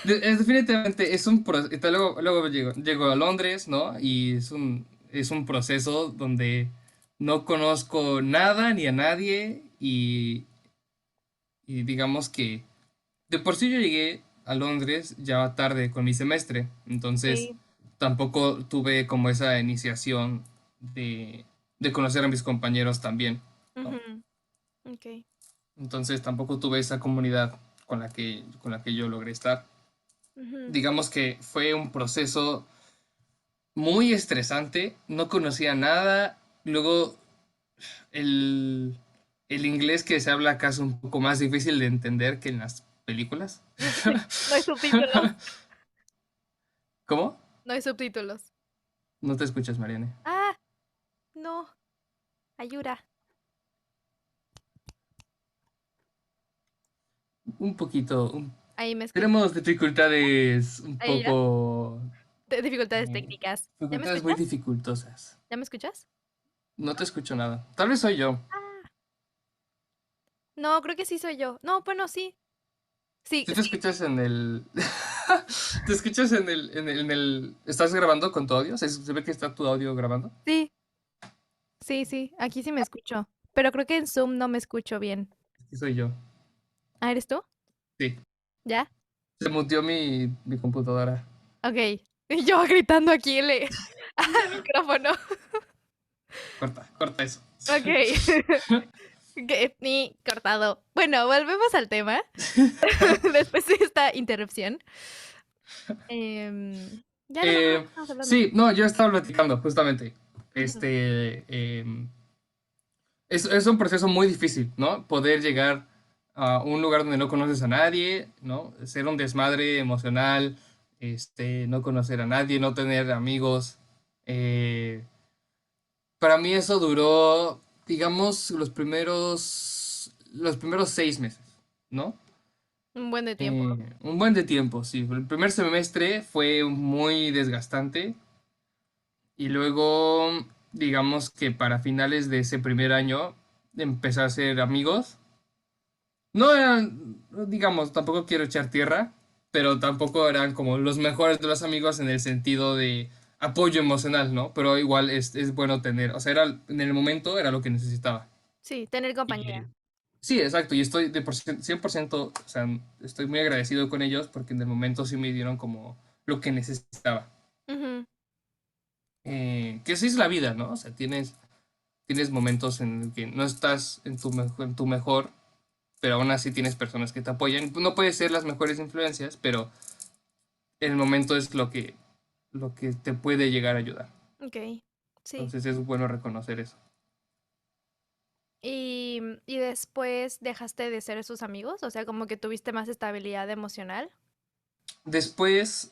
definitivamente es un proceso. Luego llego a Londres, ¿no? Y es un proceso donde no conozco nada ni a nadie y digamos que de por sí yo llegué a Londres ya tarde con mi semestre, entonces Sí. tampoco tuve como esa iniciación de conocer a mis compañeros también, ¿no? Ujú, ok. Entonces tampoco tuve esa comunidad con la que yo logré estar. Ujú. Digamos que fue un proceso muy estresante, no conocía nada, luego el, el inglés que se habla acá es un poco más difícil de entender que en las películas. No hay subtítulos. ¿Cómo? No hay subtítulos. No te escuchas, Mariane. Ah, no. Ayuda. Un poquito. Ahí me escuchas. Tenemos dificultades un Ahí ya. poco. Dificultades eh, técnicas. ¿Ya me dificultades muy escuchas? dificultosas. ¿Ya me escuchas? No te escucho nada. Tal vez soy yo. Ah, no, creo que sí soy yo. No, bueno, sí. Sí, Si te sí, escuchas en el. ¿Te escuchas ¿Estás grabando con tu audio? ¿Se ve que está tu audio grabando? sí, sí, sí. Aquí sí me escucho. Pero creo que en Zoom no me escucho bien. Sí, soy yo. Ah, ¿eres tú? Sí. ¿Ya? Se muteó mi computadora. Ok. Y yo gritando aquí al micrófono. Corta, corta eso. Ok. Ni cortado. Bueno, volvemos al tema. Después de esta interrupción. Ya no me acuerdo de qué estamos hablando. Sí, no, yo estaba platicando, justamente. Ujú. Este. Es un proceso muy difícil, ¿no? Poder llegar a un lugar donde no conoces a nadie, ¿no? Ser un desmadre emocional, no conocer a nadie, no tener amigos. Eh, para mí eso duró, digamos, los primeros 6 meses, ¿no? Un buen de tiempo. Un buen de tiempo, sí. El primer semestre fue muy desgastante y luego, digamos que para finales de ese primer año empecé a hacer amigos. No eran, digamos, tampoco quiero echar tierra, pero tampoco eran como los mejores de los amigos en el sentido de apoyo emocional, ¿no? Pero igual es bueno tener, o sea, en el momento era lo que necesitaba. Sí, tener compañía. Y, sí, exacto, y estoy 100%, o sea, estoy muy agradecido con ellos porque en el momento sí me dieron como lo que necesitaba. Ujú, Que así es la vida, ¿no? O sea, tienes momentos en el que no estás en tu mejor, pero aún así tienes personas que te apoyan. No puedes ser las mejores influencias, pero el momento es lo que te puede llegar a ayudar. ok, sí. Entonces es bueno reconocer eso. Y después dejaste de ser sus amigos, o sea, como que tuviste más estabilidad emocional. Después,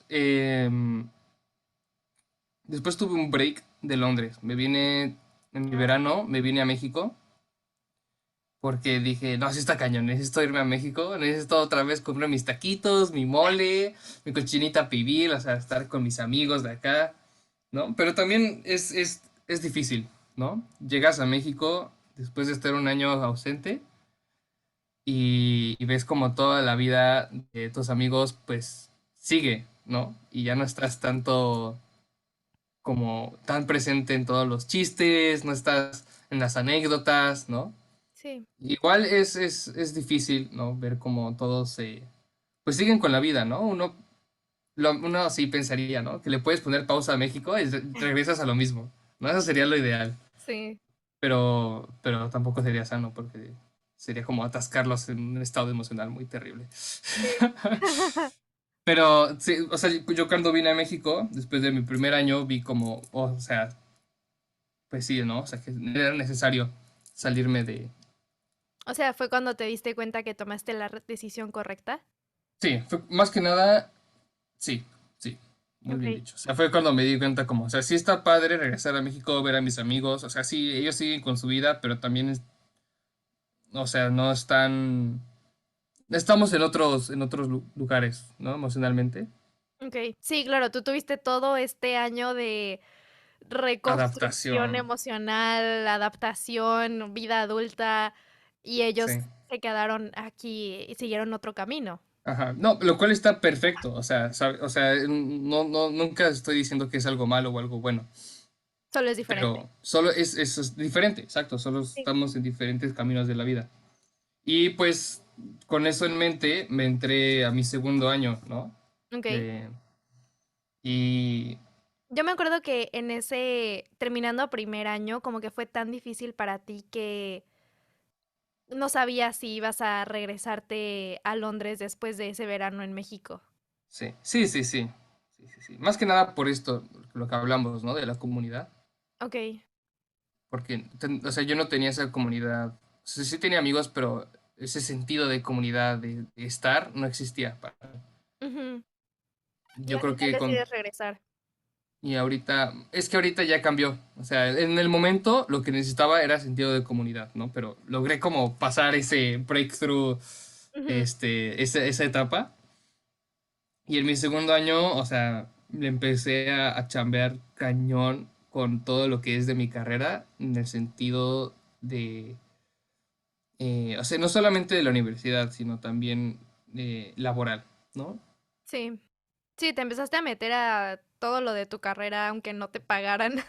después tuve un break de Londres. En mi verano, me vine a México porque dije, no, sí está cañón, necesito irme a México, necesito otra vez comer mis taquitos, mi mole, mi cochinita pibil, o sea, estar con mis amigos de acá, ¿no? Pero también es difícil, ¿no? Llegas a México después de estar un año ausente y ves como toda la vida de tus amigos, pues, sigue, ¿no? Y ya no estás tanto como tan presente en todos los chistes, no estás en las anécdotas, ¿no? Sí, Igual es difícil, ¿no? Ver cómo todos pues siguen con la vida, ¿no? Uno sí pensaría, ¿no? Que le puedes poner pausa a México y regresas a lo mismo, ¿no? Eso sería lo ideal, sí. pero tampoco sería sano porque sería como atascarlos en un estado emocional muy terrible. Sí. Pero sí, o sea, yo cuando vine a México, después de mi primer año, vi como, o sea, pues sí, ¿no? O sea, que era necesario salirme de... O sea, ¿fue cuando te diste cuenta que tomaste la decisión correcta? Sí, fue más que nada, sí, sí, muy bien Ok. dicho. O sea, fue cuando me di cuenta como, o sea, sí está padre regresar a México, ver a mis amigos, o sea, sí, ellos siguen con su vida, pero también, o sea, no están, estamos en otros lugares, ¿no? Emocionalmente. Ok. Sí, claro, tú tuviste todo este año de reconstrucción Adaptación, emocional, adaptación, vida adulta, y ellos sí. se quedaron aquí y siguieron otro camino. Ajá. No, lo cual está perfecto, o sea, o sea, nunca estoy diciendo que es algo malo o algo bueno, Solo es diferente. pero solo es diferente, exacto, solo Sí. estamos en diferentes caminos de la vida. Y pues con eso en mente me entré a mi segundo año, ¿no? Ok. De, y Yo me acuerdo que en ese, terminando primer año, como que fue tan difícil para ti que no sabías si ibas a regresarte a Londres después de ese verano en México. sí, sí, sí, sí, sí, sí, sí. Más que nada por esto, lo que hablamos, ¿no? De la comunidad, Ok. porque, o sea, yo no tenía esa comunidad, o sea, sí tenía amigos, pero ese sentido de comunidad, de estar, no existía. Ujú. Y Yo al creo final que con, decides regresar. y ahorita, es que ahorita ya cambió, o sea, en el momento lo que necesitaba era sentido de comunidad, ¿no? Pero logré como pasar ese breakthrough, Ujú. esa etapa. Y en mi segundo año, o sea, le empecé a chambear cañón con todo lo que es de mi carrera, en el sentido de, o sea, no solamente de la universidad, sino también laboral, ¿no? Sí. Sí, te empezaste a meter a todo lo de tu carrera, aunque no te pagaran.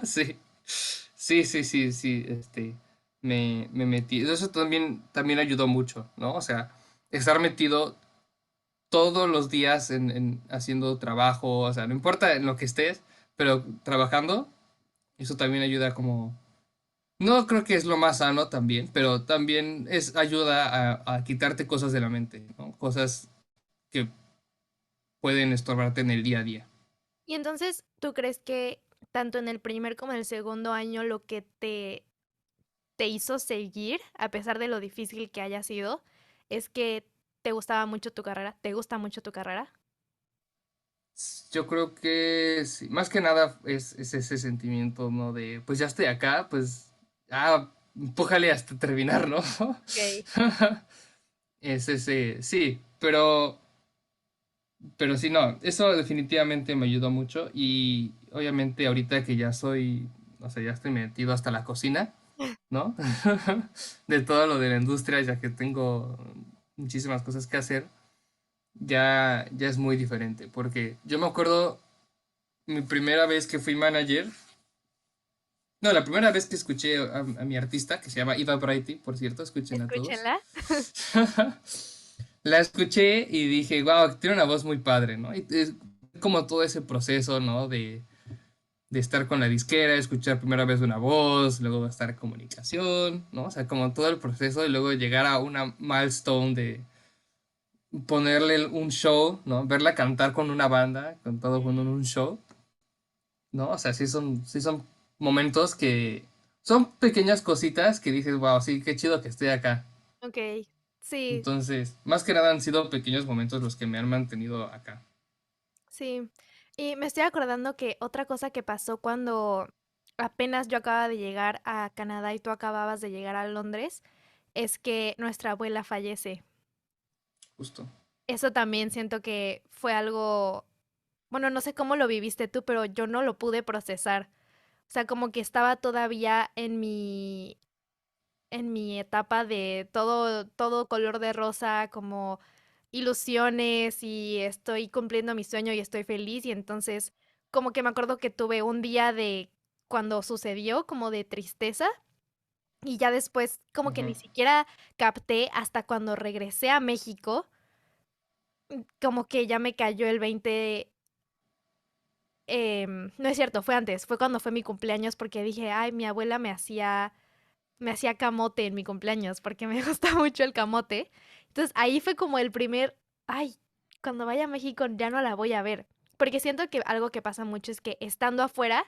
Sí, sí, sí, sí, sí, me metí. Eso también ayudó mucho, ¿no? O sea, estar metido todos los días en haciendo trabajo, o sea, no importa en lo que estés, pero trabajando, eso también ayuda como... No creo que es lo más sano también, pero también es ayuda a quitarte cosas de la mente, ¿no? Cosas que pueden estorbarte en el día a día. Y entonces, ¿tú crees que tanto en el primer como en el segundo año lo que te hizo seguir, a pesar de lo difícil que haya sido, es que te gustaba mucho tu carrera? ¿Te gusta mucho tu carrera? Yo creo que sí, más que nada es ese sentimiento, ¿no? De, pues ya estoy acá, pues, empújale hasta terminar, ¿no? Ok. Es ese, sí, pero sí, no, eso definitivamente me ayudó mucho y obviamente ahorita que ya soy, o sea, ya estoy metido hasta la cocina, ¿no? De todo lo de la industria, ya que tengo muchísimas cosas que hacer, ya es muy diferente, porque yo me acuerdo mi primera vez que fui manager, no, la primera vez que escuché a mi artista, que se llama Eva Brighty, por cierto, escúchenla a todos. Escúchenla. La escuché y dije, wow, tiene una voz muy padre, ¿no? Y es como todo ese proceso, ¿no? De estar con la disquera, escuchar primera vez una voz, luego estar en comunicación, ¿no? O sea, como todo el proceso y luego llegar a una milestone de ponerle un show, ¿no? Verla cantar con una banda, con todo con un show. ¿No? O sea, sí son momentos que son pequeñas cositas que dices, wow, sí, qué chido que estoy acá. Ok, sí, Entonces, más que nada han sido pequeños momentos los que me han mantenido acá. sí. Y me estoy acordando que otra cosa que pasó cuando apenas yo acababa de llegar a Canadá y tú acababas de llegar a Londres es que nuestra abuela fallece. Justo. Eso también siento que fue algo, bueno, no sé cómo lo viviste tú, pero yo no lo pude procesar. O sea, como que estaba todavía en mi etapa de todo color de rosa, como ilusiones y estoy cumpliendo mi sueño y estoy feliz. Y entonces, como que me acuerdo que tuve un día de cuando sucedió, como de tristeza. Y ya después como que ni Ujú, siquiera capté hasta cuando regresé a México, como que ya me cayó el 20. No es cierto, fue antes, fue cuando fue mi cumpleaños porque dije, ay, mi abuela me hacía camote en mi cumpleaños porque me gusta mucho el camote. Entonces ahí fue como el primer, ay, cuando vaya a México ya no la voy a ver. Porque siento que algo que pasa mucho es que estando afuera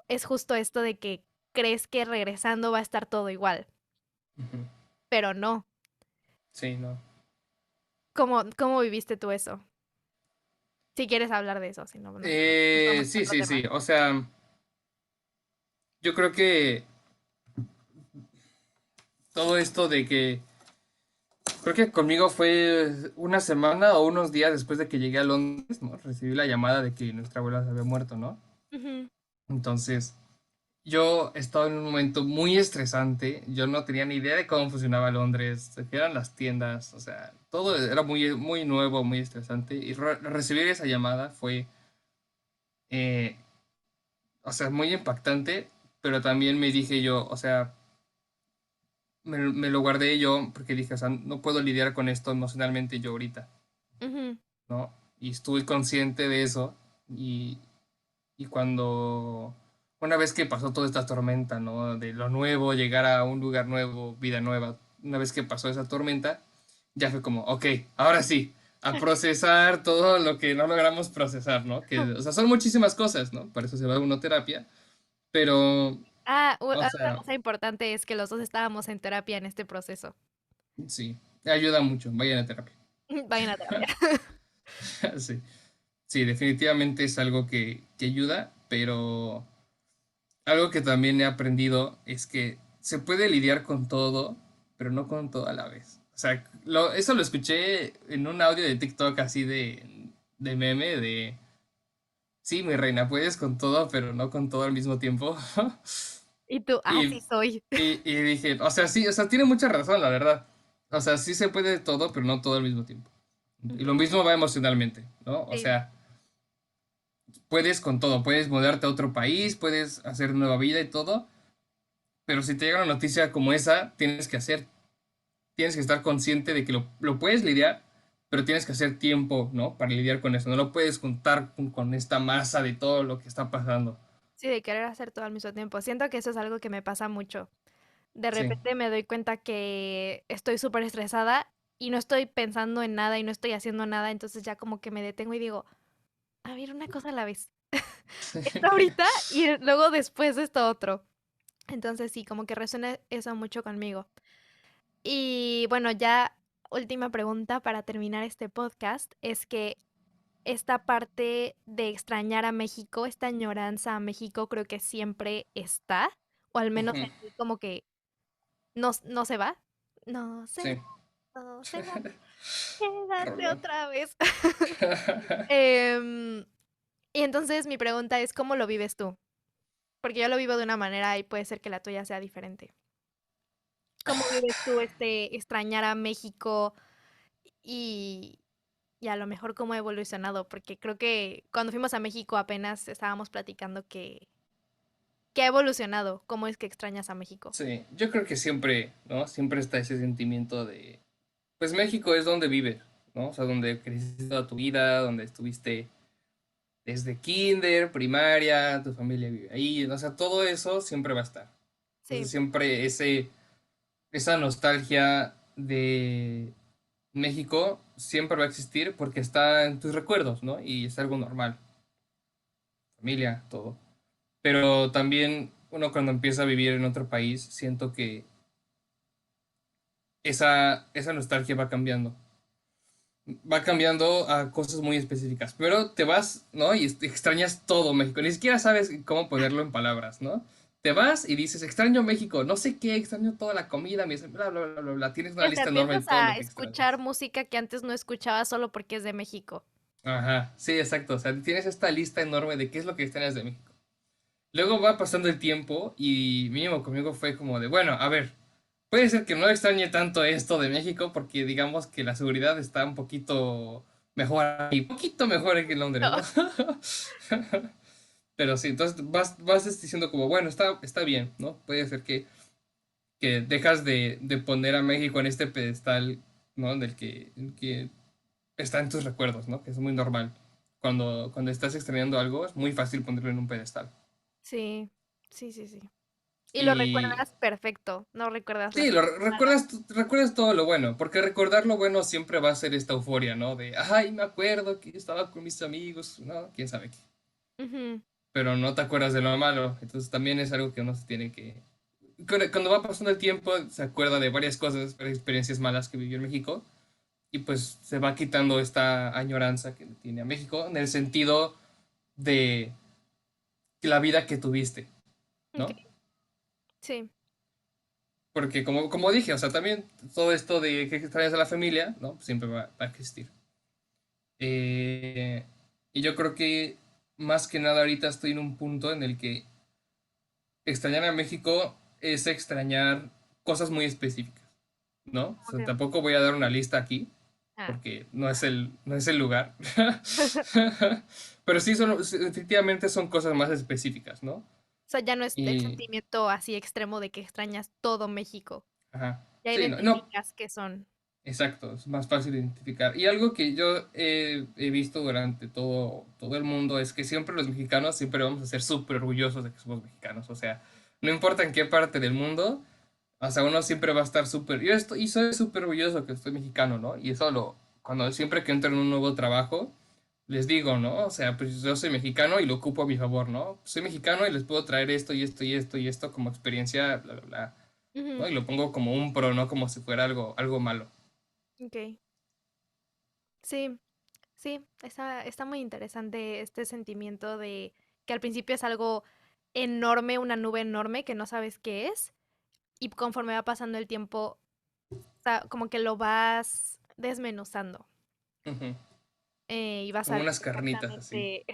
es justo esto de que crees que regresando va a estar todo igual, ujú. pero no. Sí, no. ¿Cómo viviste tú eso? Si quieres hablar de eso, si no, nos vamos a Sí, otro sí, tema. sí. O sea, yo creo que todo esto de que creo que conmigo fue una semana o unos días después de que llegué a Londres, ¿no? Recibí la llamada de que nuestra abuela se había muerto, ¿no? Ujú, Entonces, yo estaba en un momento muy estresante. Yo no tenía ni idea de cómo funcionaba Londres, de qué eran las tiendas, o sea, todo era muy, muy nuevo, muy estresante. Y recibir esa llamada fue, eh, o sea, muy impactante, pero también me dije yo, o sea, me lo guardé yo porque dije, o sea, no puedo lidiar con esto emocionalmente yo ahorita, ujú. ¿no? Y estuve consciente de eso y, y cuando, una vez que pasó toda esta tormenta, ¿no? De lo nuevo, llegar a un lugar nuevo, vida nueva, una vez que pasó esa tormenta, ya fue como, ok, ahora sí, a procesar todo lo que no logramos procesar, ¿no? Que, o sea, son muchísimas cosas, ¿no? Para eso se va a una terapia, pero, o Otra sea, cosa importante es que los dos estábamos en terapia en este proceso. sí, ayuda mucho, vayan a terapia. Vayan a terapia. Sí, sí, definitivamente es algo que ayuda, pero algo que también he aprendido es que se puede lidiar con todo, pero no con todo a la vez. O sea, eso lo escuché en un audio de TikTok así de meme, de, sí, mi reina, puedes con todo, pero no con todo al mismo tiempo. Y tú, sí Y, soy. y dije, o sea, sí, o sea, tiene mucha razón, la verdad. O sea, sí se puede todo, pero no todo al mismo tiempo. Y lo Ujú. mismo va emocionalmente, ¿no? O Sí, sea, puedes con todo, puedes mudarte a otro país, puedes hacer nueva vida y todo, pero si te llega una noticia como esa, tienes que estar consciente de que lo puedes lidiar, pero tienes que hacer tiempo, ¿no? Para lidiar con eso. No lo puedes juntar con esta masa de todo lo que está pasando. sí, de querer hacer todo al mismo tiempo. Siento que eso es algo que me pasa mucho. De Sí, repente me doy cuenta que estoy súper estresada y no estoy pensando en nada y no estoy haciendo nada, entonces ya como que me detengo y digo, a ver, una cosa a la vez. Esto ahorita y luego después esto otro. Entonces sí, como que resuena eso mucho conmigo. Y bueno, ya última pregunta para terminar este podcast es que esta parte de extrañar a México, esta añoranza a México creo que siempre está, o al menos ujú, en mí como que no se va, no se va, sí. no se va, quédate Rolón. otra vez. Em, y entonces mi pregunta es, ¿cómo lo vives tú? Porque yo lo vivo de una manera y puede ser que la tuya sea diferente. ¿Cómo vives tú este extrañar a México y, y a lo mejor cómo ha evolucionado? Porque creo que cuando fuimos a México apenas estábamos platicando que ha evolucionado. ¿Cómo es que extrañas a México? Sí, yo creo que siempre, ¿no? Siempre está ese sentimiento de, pues México es donde vives, ¿no? O sea, donde creciste toda tu vida, donde estuviste desde kinder, primaria, tu familia vive ahí, o sea, todo eso siempre va a estar. Entonces Sí, siempre esa nostalgia de México siempre va a existir porque está en tus recuerdos, ¿no? Y es algo normal, familia, todo. Pero también uno cuando empieza a vivir en otro país, siento que esa nostalgia va cambiando. Va cambiando a cosas muy específicas. Pero te vas, ¿no? Y extrañas todo México. Ni siquiera sabes cómo ponerlo en palabras, ¿no? Te vas y dices, extraño México, no sé qué, extraño toda la comida, bla, bla, bla, bla, bla. Tienes y una hasta lista enorme empiezas de todo lo a que escuchar extrañas. música que antes no escuchabas solo porque es de México. Ajá, sí, exacto. O sea, tienes esta lista enorme de qué es lo que extrañas de México. Luego va pasando el tiempo y mínimo conmigo fue como de, bueno, a ver, puede ser que no extrañe tanto esto de México porque digamos que la seguridad está un poquito mejor y poquito mejor que en Londres, ¿no? Pero sí, entonces vas diciendo como, bueno, está bien, ¿no? Puede ser que que dejas de poner a México en este pedestal, ¿no? En el que está en tus recuerdos, ¿no? Que es muy normal. Cuando estás extrañando algo, es muy fácil ponerlo en un pedestal. Sí, sí, sí, sí. Y lo Y recuerdas perfecto, no recuerdas las sí, cosas malas. recuerdas todo lo bueno, porque recordar lo bueno siempre va a ser esta euforia, ¿no? De, ay, me acuerdo que estaba con mis amigos, ¿no? ¿Quién sabe qué? Ujú, Pero no te acuerdas de lo malo. Entonces también es algo que uno se tiene que... Cuando va pasando el tiempo, se acuerda de varias cosas, varias experiencias malas que vivió en México, y pues se va quitando esta añoranza que le tiene a México en el sentido de la vida que tuviste, ok, ¿no? sí, Porque como dije, o sea, también todo esto de que extrañas a la familia, ¿no? Siempre va a existir. Eh, y yo creo que más que nada ahorita estoy en un punto en el que extrañar a México es extrañar cosas muy específicas, ¿no? O sea, ok. tampoco voy a dar una lista aquí, Ah. porque no es el lugar. Pero sí, efectivamente son cosas más específicas, ¿no? O sea, ya no es el Y, sentimiento así extremo de que extrañas todo México. ajá. Ya Sí, no, no, identificas qué son. exacto, es más fácil identificar. Y algo que yo he visto durante todo el mundo es que siempre los mexicanos siempre vamos a ser súper orgullosos de que somos mexicanos. O sea, no importa en qué parte del mundo, o sea, uno siempre va a estar súper... y soy súper orgulloso que estoy mexicano, ¿no? Y eso cuando siempre que entro en un nuevo trabajo, les digo, ¿no? O sea, pues yo soy mexicano y lo ocupo a mi favor, ¿no? Soy mexicano y les puedo traer esto y esto y esto y esto como experiencia, bla, bla, bla, ¿no? Ujú, Y lo pongo como un pro, no como si fuera algo malo. ok. Sí, sí, está muy interesante este sentimiento de que al principio es algo enorme, una nube enorme que no sabes qué es, y conforme va pasando el tiempo, como que lo vas desmenuzando Ujú. y vas Como sabiendo unas carnitas así. exactamente.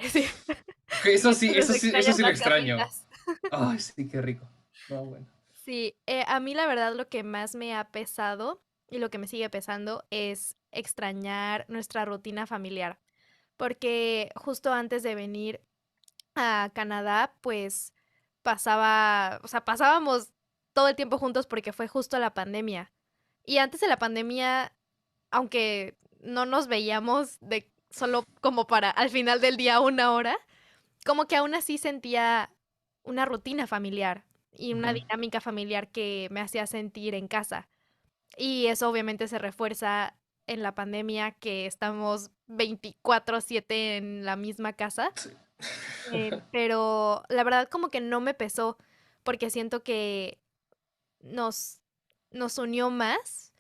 Sí, Eso sí, entonces eso sí, eso extrañas sí lo las extraño. carnitas. Ay, sí, qué rico. No, bueno. Sí, a mí la verdad lo que más me ha pesado y lo que me sigue pesando es extrañar nuestra rutina familiar, porque justo antes de venir a Canadá, pues o sea, pasábamos todo el tiempo juntos porque fue justo la pandemia. Y antes de la pandemia, aunque no nos veíamos de solo como para al final del día una hora, como que aún así sentía una rutina familiar y una Ujú. dinámica familiar que me hacía sentir en casa. Y eso obviamente se refuerza en la pandemia, que estamos 24/7 en la misma casa. Sí. Pero la verdad como que no me pesó porque siento que nos, nos unió más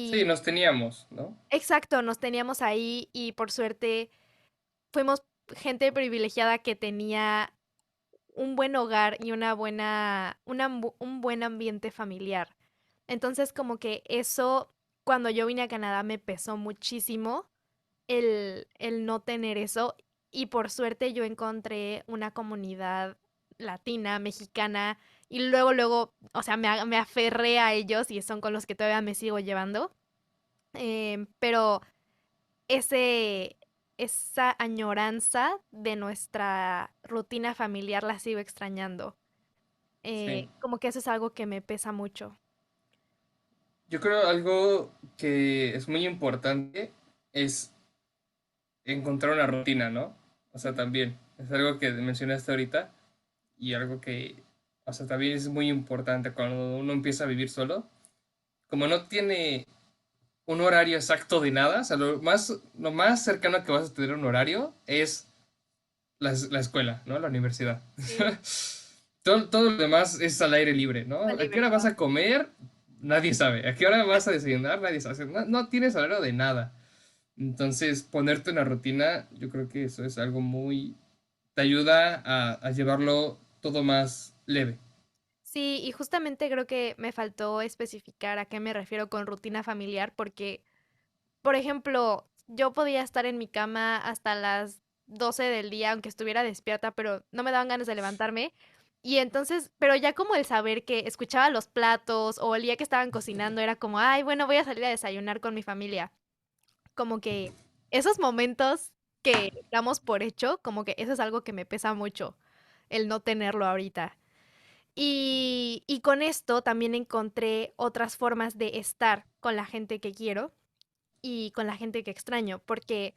Sí, y nos teníamos, ¿no? exacto, nos teníamos ahí y por suerte fuimos gente privilegiada que tenía un buen hogar y un buen ambiente familiar. Entonces, como que eso, cuando yo vine a Canadá, me pesó muchísimo el no tener eso. Y por suerte yo encontré una comunidad latina, mexicana, y luego, o sea, me aferré a ellos y son con los que todavía me sigo llevando. Pero ese, esa añoranza de nuestra rutina familiar la sigo extrañando. Sí. Como que eso es algo que me pesa mucho. Yo creo algo que es muy importante es encontrar una rutina, ¿no? O sea, Ujú. también es algo que mencionaste ahorita y algo que, o sea, también es muy importante cuando uno empieza a vivir solo. Como no tiene un horario exacto de nada, o sea, lo más cercano que vas a tener un horario es la escuela, ¿no? La universidad. Sí, Todo lo demás es al aire libre, ¿no? la ¿A qué hora vas libertad. a comer? Nadie sabe. ¿A qué hora vas a desayunar? Nadie sabe. No tienes horario de nada. Entonces, ponerte una rutina, yo creo que eso es algo muy... Te ayuda a llevarlo todo más leve. Sí, y justamente creo que me faltó especificar a qué me refiero con rutina familiar, porque, por ejemplo, yo podía estar en mi cama hasta las 12 del día, aunque estuviera despierta, pero no me daban ganas de levantarme. Y entonces, pero ya como el saber que escuchaba los platos o el día que estaban cocinando era como, ay, bueno, voy a salir a desayunar con mi familia. Como que esos momentos que damos por hecho, como que eso es algo que me pesa mucho, el no tenerlo ahorita. Y con esto también encontré otras formas de estar con la gente que quiero y con la gente que extraño, porque,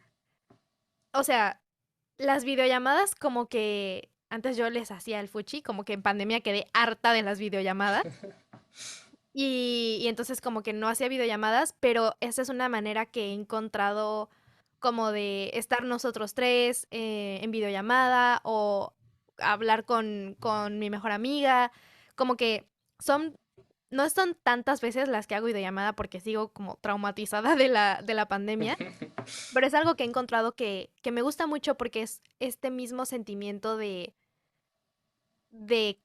o sea, las videollamadas como que antes yo les hacía el fuchi, como que en pandemia quedé harta de las videollamadas y entonces como que no hacía videollamadas, pero esa es una manera que he encontrado como de estar nosotros tres en videollamada o hablar con mi mejor amiga, como que son, no son tantas veces las que hago videollamada porque sigo como traumatizada de la pandemia, pero es algo que he encontrado que me gusta mucho porque es este mismo sentimiento de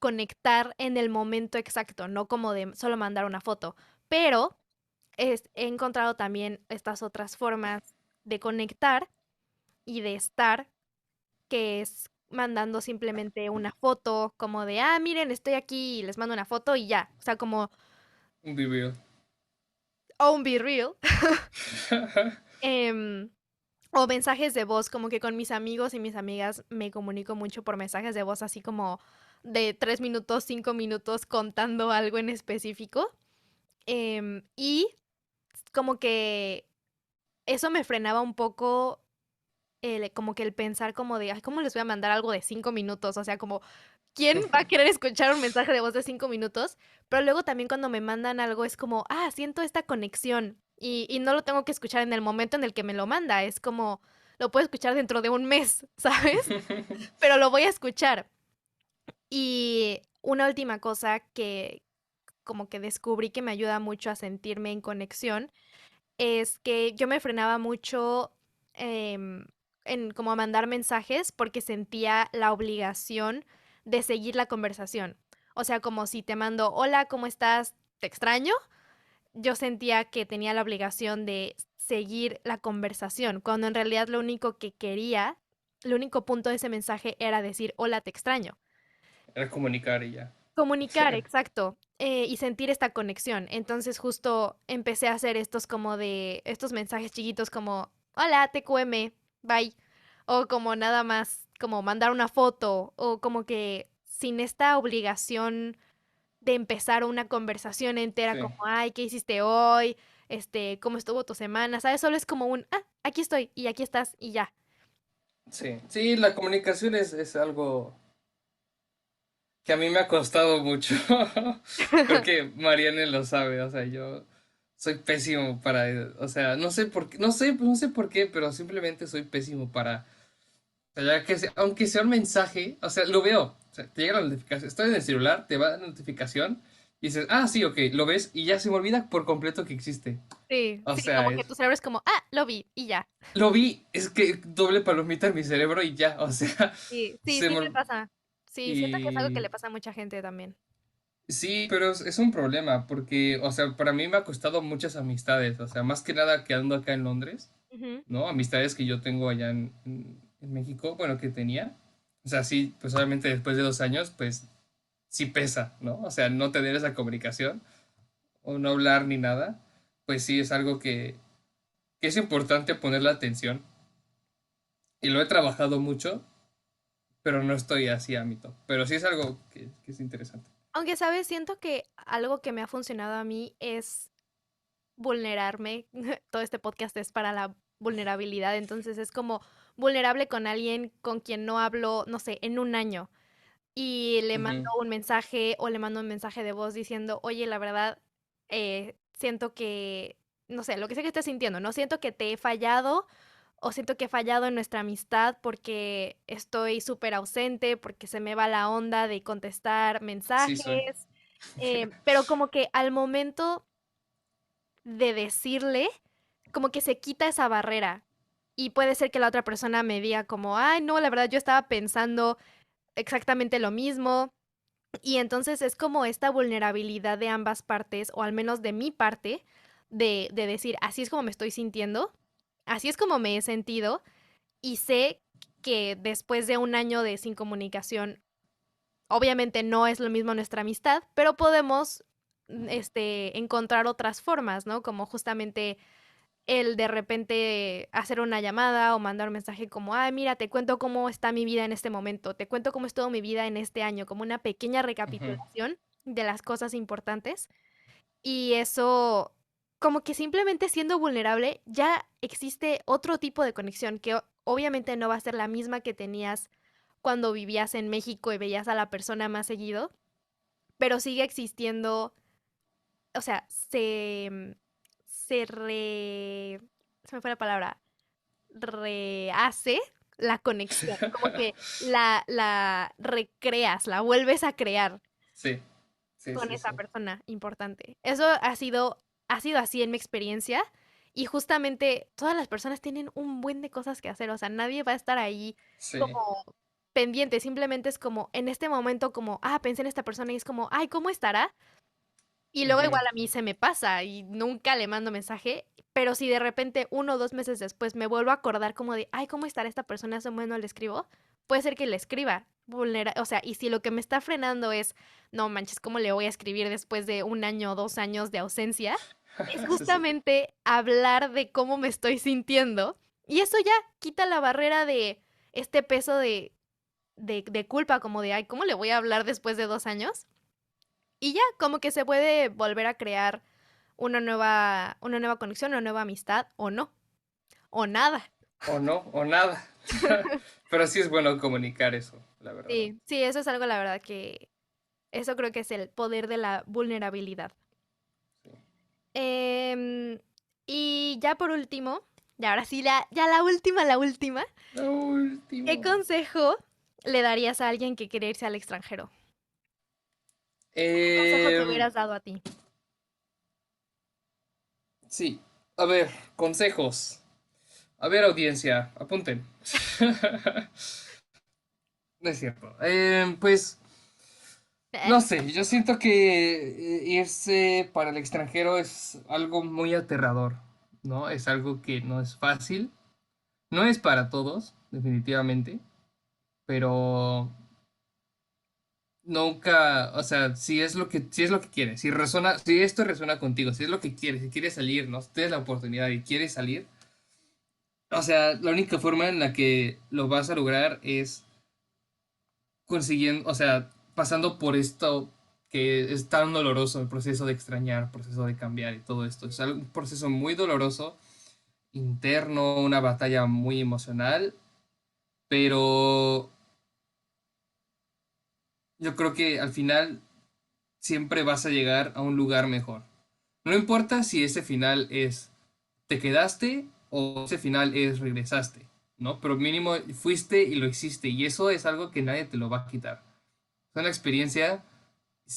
conectar en el momento exacto, no como de solo mandar una foto. Pero he encontrado también estas otras formas de conectar y de estar, que es mandando simplemente una foto, como de, ah, miren, estoy aquí y les mando una foto y ya. O sea, como, Un video. oh, un be real. Em, o mensajes de voz, como que con mis amigos y mis amigas me comunico mucho por mensajes de voz, así como de 3 minutos, 5 minutos contando algo en específico. Y como que eso me frenaba un poco como que el pensar como de, ay, ¿cómo les voy a mandar algo de 5 minutos? O sea, como, ¿quién va a querer escuchar un mensaje de voz de 5 minutos? Pero luego también cuando me mandan algo es como, ah, siento esta conexión y no lo tengo que escuchar en el momento en el que me lo manda, es como, lo puedo escuchar dentro de un mes, ¿sabes? Pero lo voy a escuchar. Y una última cosa que como que descubrí que me ayuda mucho a sentirme en conexión es que yo me frenaba mucho em, en como a mandar mensajes porque sentía la obligación de seguir la conversación. O sea, como si te mando, hola, ¿cómo estás? ¿Te extraño? Yo sentía que tenía la obligación de seguir la conversación, cuando en realidad lo único que quería, el único punto de ese mensaje era decir, hola, te extraño. Era comunicar y ya. Comunicar, exacto, y sentir esta conexión. Entonces justo empecé a hacer estos como de, estos mensajes chiquitos como, hola, TQM, bye. O como nada más, como mandar una foto, o como que sin esta obligación de empezar una conversación entera Sí, como, ay, ¿qué hiciste hoy? ¿Cómo estuvo tu semana? ¿Sabes? Solo es como un, ah, aquí estoy, y aquí estás, y ya. sí. Sí, la comunicación es algo que a mí me ha costado mucho. Creo que Mariane lo sabe, o sea, yo soy pésimo para, o sea, no sé por qué, no sé por qué, pero simplemente soy pésimo para, o sea, aunque sea un mensaje, o sea, lo veo, o sea, te llega la notificación, estoy en el celular, te va la notificación y dices, ah, sí, ok, lo ves y ya se me olvida por completo que existe. Sí, O sí, sea, como que tu cerebro es como, ah, lo vi, y ya. lo vi, es que doble palomita en mi cerebro y ya, o sea, Sí, sí, se sí me, me pasa. Sí, siento que es algo que y le pasa a mucha gente también. sí, pero es un problema porque, o sea, para mí me ha costado muchas amistades, o sea, más que nada quedando acá en Londres, Ujú. ¿no? Amistades que yo tengo allá en México, bueno, que tenía. O sea, sí, pues obviamente después de 2 años, pues sí pesa, ¿no? O sea, no tener esa comunicación o no hablar ni nada, pues sí es algo que es importante ponerle atención. Y lo he trabajado mucho, pero no estoy así a mi top. Pero sí es algo que es interesante. Aunque, ¿sabes? Siento que algo que me ha funcionado a mí es vulnerarme. Todo este podcast es para la vulnerabilidad, entonces es como vulnerable con alguien con quien no hablo, no sé, en un año. Y le mando Ujú. un mensaje o le mando un mensaje de voz diciendo, oye, la verdad, siento que, no sé, lo que sé que estés sintiendo, no siento que te he fallado o siento que he fallado en nuestra amistad porque estoy súper ausente, porque se me va la onda de contestar Sí soy. mensajes, pero como que al momento de decirle, como que se quita esa barrera. Y puede ser que la otra persona me diga como, ay, no, la verdad yo estaba pensando exactamente lo mismo. Y entonces es como esta vulnerabilidad de ambas partes, o al menos de mi parte, de decir, así es como me estoy sintiendo, así es como me he sentido, y sé que después de un año de sin comunicación, obviamente no es lo mismo nuestra amistad, pero podemos encontrar otras formas, ¿no? Como justamente el de repente hacer una llamada o mandar un mensaje como, ay, mira, te cuento cómo está mi vida en este momento, te cuento cómo estuvo mi vida en este año, como una pequeña Ujú. recapitulación de las cosas importantes. Y eso, como que simplemente siendo vulnerable, ya existe otro tipo de conexión que obviamente no va a ser la misma que tenías cuando vivías en México y veías a la persona más seguido, pero sigue existiendo, o sea, se re, se me fue la palabra, rehace la conexión, como que la recreas, la vuelves a crear Sí, sí, con sí, esa sí. persona importante. Eso ha sido así en mi experiencia. Y justamente todas las personas tienen un buen de cosas que hacer. O sea, nadie va a estar ahí Sí, como pendiente. Simplemente es como en este momento, como, ah, pensé en esta persona y es como, ay, ¿cómo estará? Y luego ujú, igual a mí se me pasa y nunca le mando mensaje. Pero si de repente 1 o 2 meses después me vuelvo a acordar como de, ay, ¿cómo estará esta persona? Hace un buen no le escribo. Puede ser que le escriba. O sea, y si lo que me está frenando es, no manches, ¿cómo le voy a escribir después de 1 año o 2 años de ausencia? Es sí, sí. justamente hablar de cómo me estoy sintiendo. Y eso ya quita la barrera de este peso de culpa, como de, ay, ¿cómo le voy a hablar después de 2 años? Y ya, como que se puede volver a crear una nueva conexión, una nueva amistad, o no, o nada. O no, o nada. Pero sí es bueno comunicar eso, la verdad. Sí, sí, eso es algo, la verdad, que eso creo que es el poder de la vulnerabilidad. Sí. Em, y ya por último, y ahora sí, ya la última, Lo ¿qué último. consejo le darías a alguien que quiere irse al extranjero? ¿Qué consejo te Em, hubieras dado a ti? sí, a ver, consejos. A ver, audiencia, apunten. No es cierto. Pues, no sé, yo siento que irse para el extranjero es algo muy aterrador, ¿no? Es algo que no es fácil. No es para todos, definitivamente, pero nunca, o sea, si es lo que quieres, si resuena, si esto resuena contigo, si es lo que quieres, si quieres salir, ¿no? Si tienes la oportunidad y quieres salir, o sea, la única forma en la que lo vas a lograr es consiguiendo, o sea, pasando por esto que es tan doloroso, el proceso de extrañar, proceso de cambiar y todo esto. Es un proceso muy doloroso, interno, una batalla muy emocional, pero yo creo que al final siempre vas a llegar a un lugar mejor. No importa si ese final es te quedaste o ese final es regresaste, ¿no? Pero mínimo fuiste y lo hiciste y eso es algo que nadie te lo va a quitar. Es una experiencia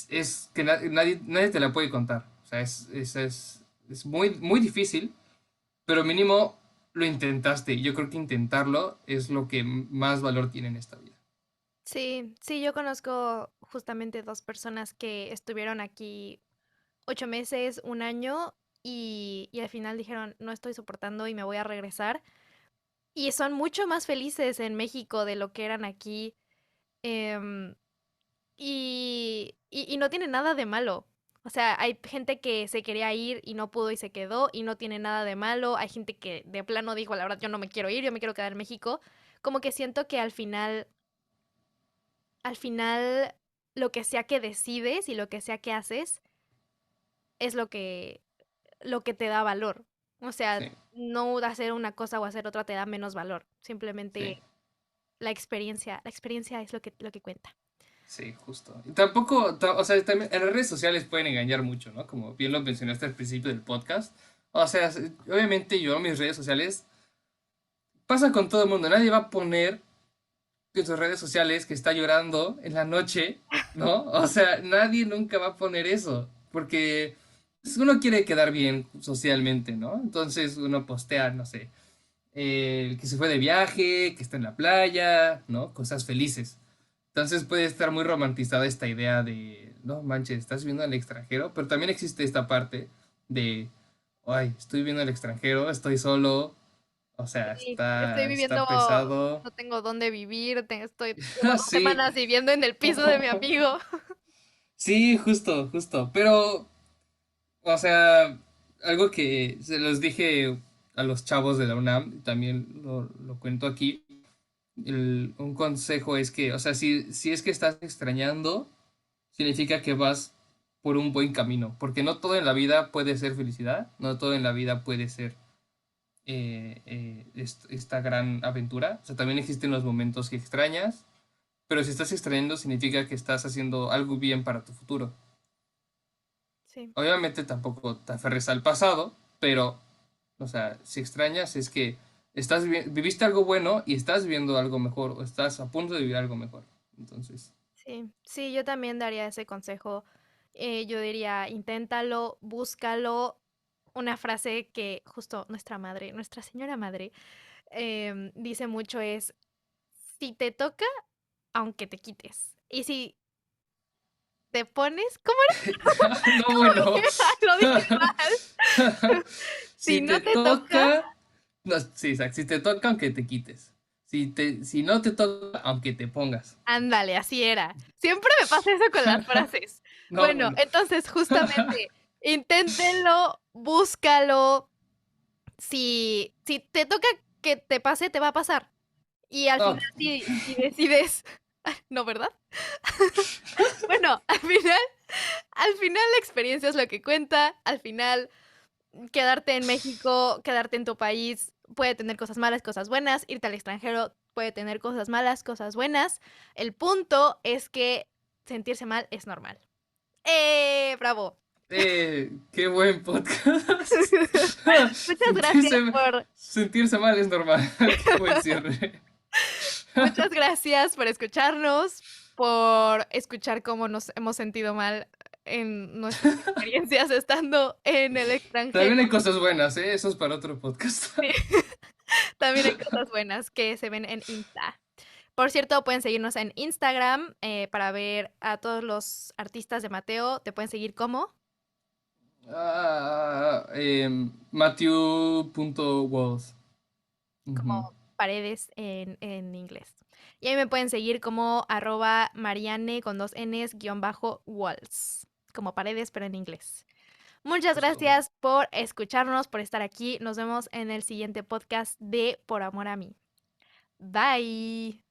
es que nadie te la puede contar. O sea, es muy, muy difícil, pero mínimo lo intentaste. Yo creo que intentarlo es lo que más valor tiene en esta vida. Sí, sí, yo conozco justamente 2 personas que estuvieron aquí 8 meses, 1 año, y al final dijeron, no estoy soportando y me voy a regresar. Y son mucho más felices en México de lo que eran aquí. em, y no tiene nada de malo. O sea, hay gente que se quería ir y no pudo y se quedó y no tiene nada de malo. Hay gente que de plano dijo, la verdad, yo no me quiero ir, yo me quiero quedar en México. Como que siento que al final, lo que sea que decides y lo que sea que haces es lo que te da valor. O sea, Sí, no hacer una cosa o hacer otra te da menos valor. sí, Simplemente la experiencia es lo que cuenta. sí, justo. Y tampoco, o sea, también en las redes sociales pueden engañar mucho, ¿no? Como bien lo mencionaste al principio del podcast. O sea, obviamente yo mis redes sociales pasa con todo el mundo. Nadie va a poner en sus redes sociales que está llorando en la noche, ¿no? O sea, nadie nunca va a poner eso, porque pues, uno quiere quedar bien socialmente, ¿no? Entonces uno postea, no sé, que se fue de viaje, que está en la playa, ¿no? Cosas felices. Entonces puede estar muy romantizada esta idea de, no manches, estás viviendo en el extranjero, pero también existe esta parte de, ay, estoy viviendo en el extranjero, estoy solo, o sea, Sí, estoy está viviendo, pesado. no tengo dónde vivir, llevo dos Sí, semanas viviendo en el piso de mi amigo. sí, justo, justo. Pero, o sea, algo que se los dije a los chavos de la UNAM, también lo cuento aquí. Un consejo es que, o sea, si es que estás extrañando, significa que vas por un buen camino, porque no todo en la vida puede ser felicidad, no todo en la vida puede ser esta gran aventura. O sea, también existen los momentos que extrañas, pero si estás extrañando significa que estás haciendo algo bien para tu futuro. Sí, Obviamente tampoco te aferres al pasado, pero, o sea, si extrañas es que viviste algo bueno y estás viendo algo mejor o estás a punto de vivir algo mejor. Entonces, sí, sí, yo también daría ese consejo. Yo diría, inténtalo, búscalo. Una frase que justo nuestra madre, nuestra señora madre, dice mucho es, si te toca, aunque te quites. Y si te pones, ¿cómo no, bueno. era? Lo dije mal. Si Si no te te toca, toca, no, sí, exacto, si te toca, aunque te quites. Si no te toca, aunque te pongas. ándale, así era. Siempre me pasa eso con las frases. No, Bueno, bueno. entonces justamente, inténtenlo, búscalo. Si te toca que te pase, te va a pasar. Y al final, No, si decides, no, ¿verdad? Bueno, al final la experiencia es lo que cuenta. Al final, quedarte en México, quedarte en tu país, puede tener cosas malas, cosas buenas. Irte al extranjero puede tener cosas malas, cosas buenas. El punto es que sentirse mal es normal. ¡Bravo! qué buen podcast. Muchas gracias por Sentirse mal es normal. Qué buen cierre. Muchas gracias por escucharnos, por escuchar cómo nos hemos sentido mal en nuestras experiencias estando en el extranjero. También hay cosas buenas, ¿eh? Eso es para otro podcast. Sí, también hay cosas buenas que se ven en Insta. Por cierto, pueden seguirnos en Instagram para ver a todos los artistas de Mateo. Te pueden seguir como, Matthew.walls. como Ujú. Paredes en inglés. Y ahí me pueden seguir como @Mariane con dos Ns guión bajo Walls. Como Paredes, pero en inglés. Muchas Justo. gracias por escucharnos, por estar aquí. Nos vemos en el siguiente podcast de Por Amor a mí. Bye.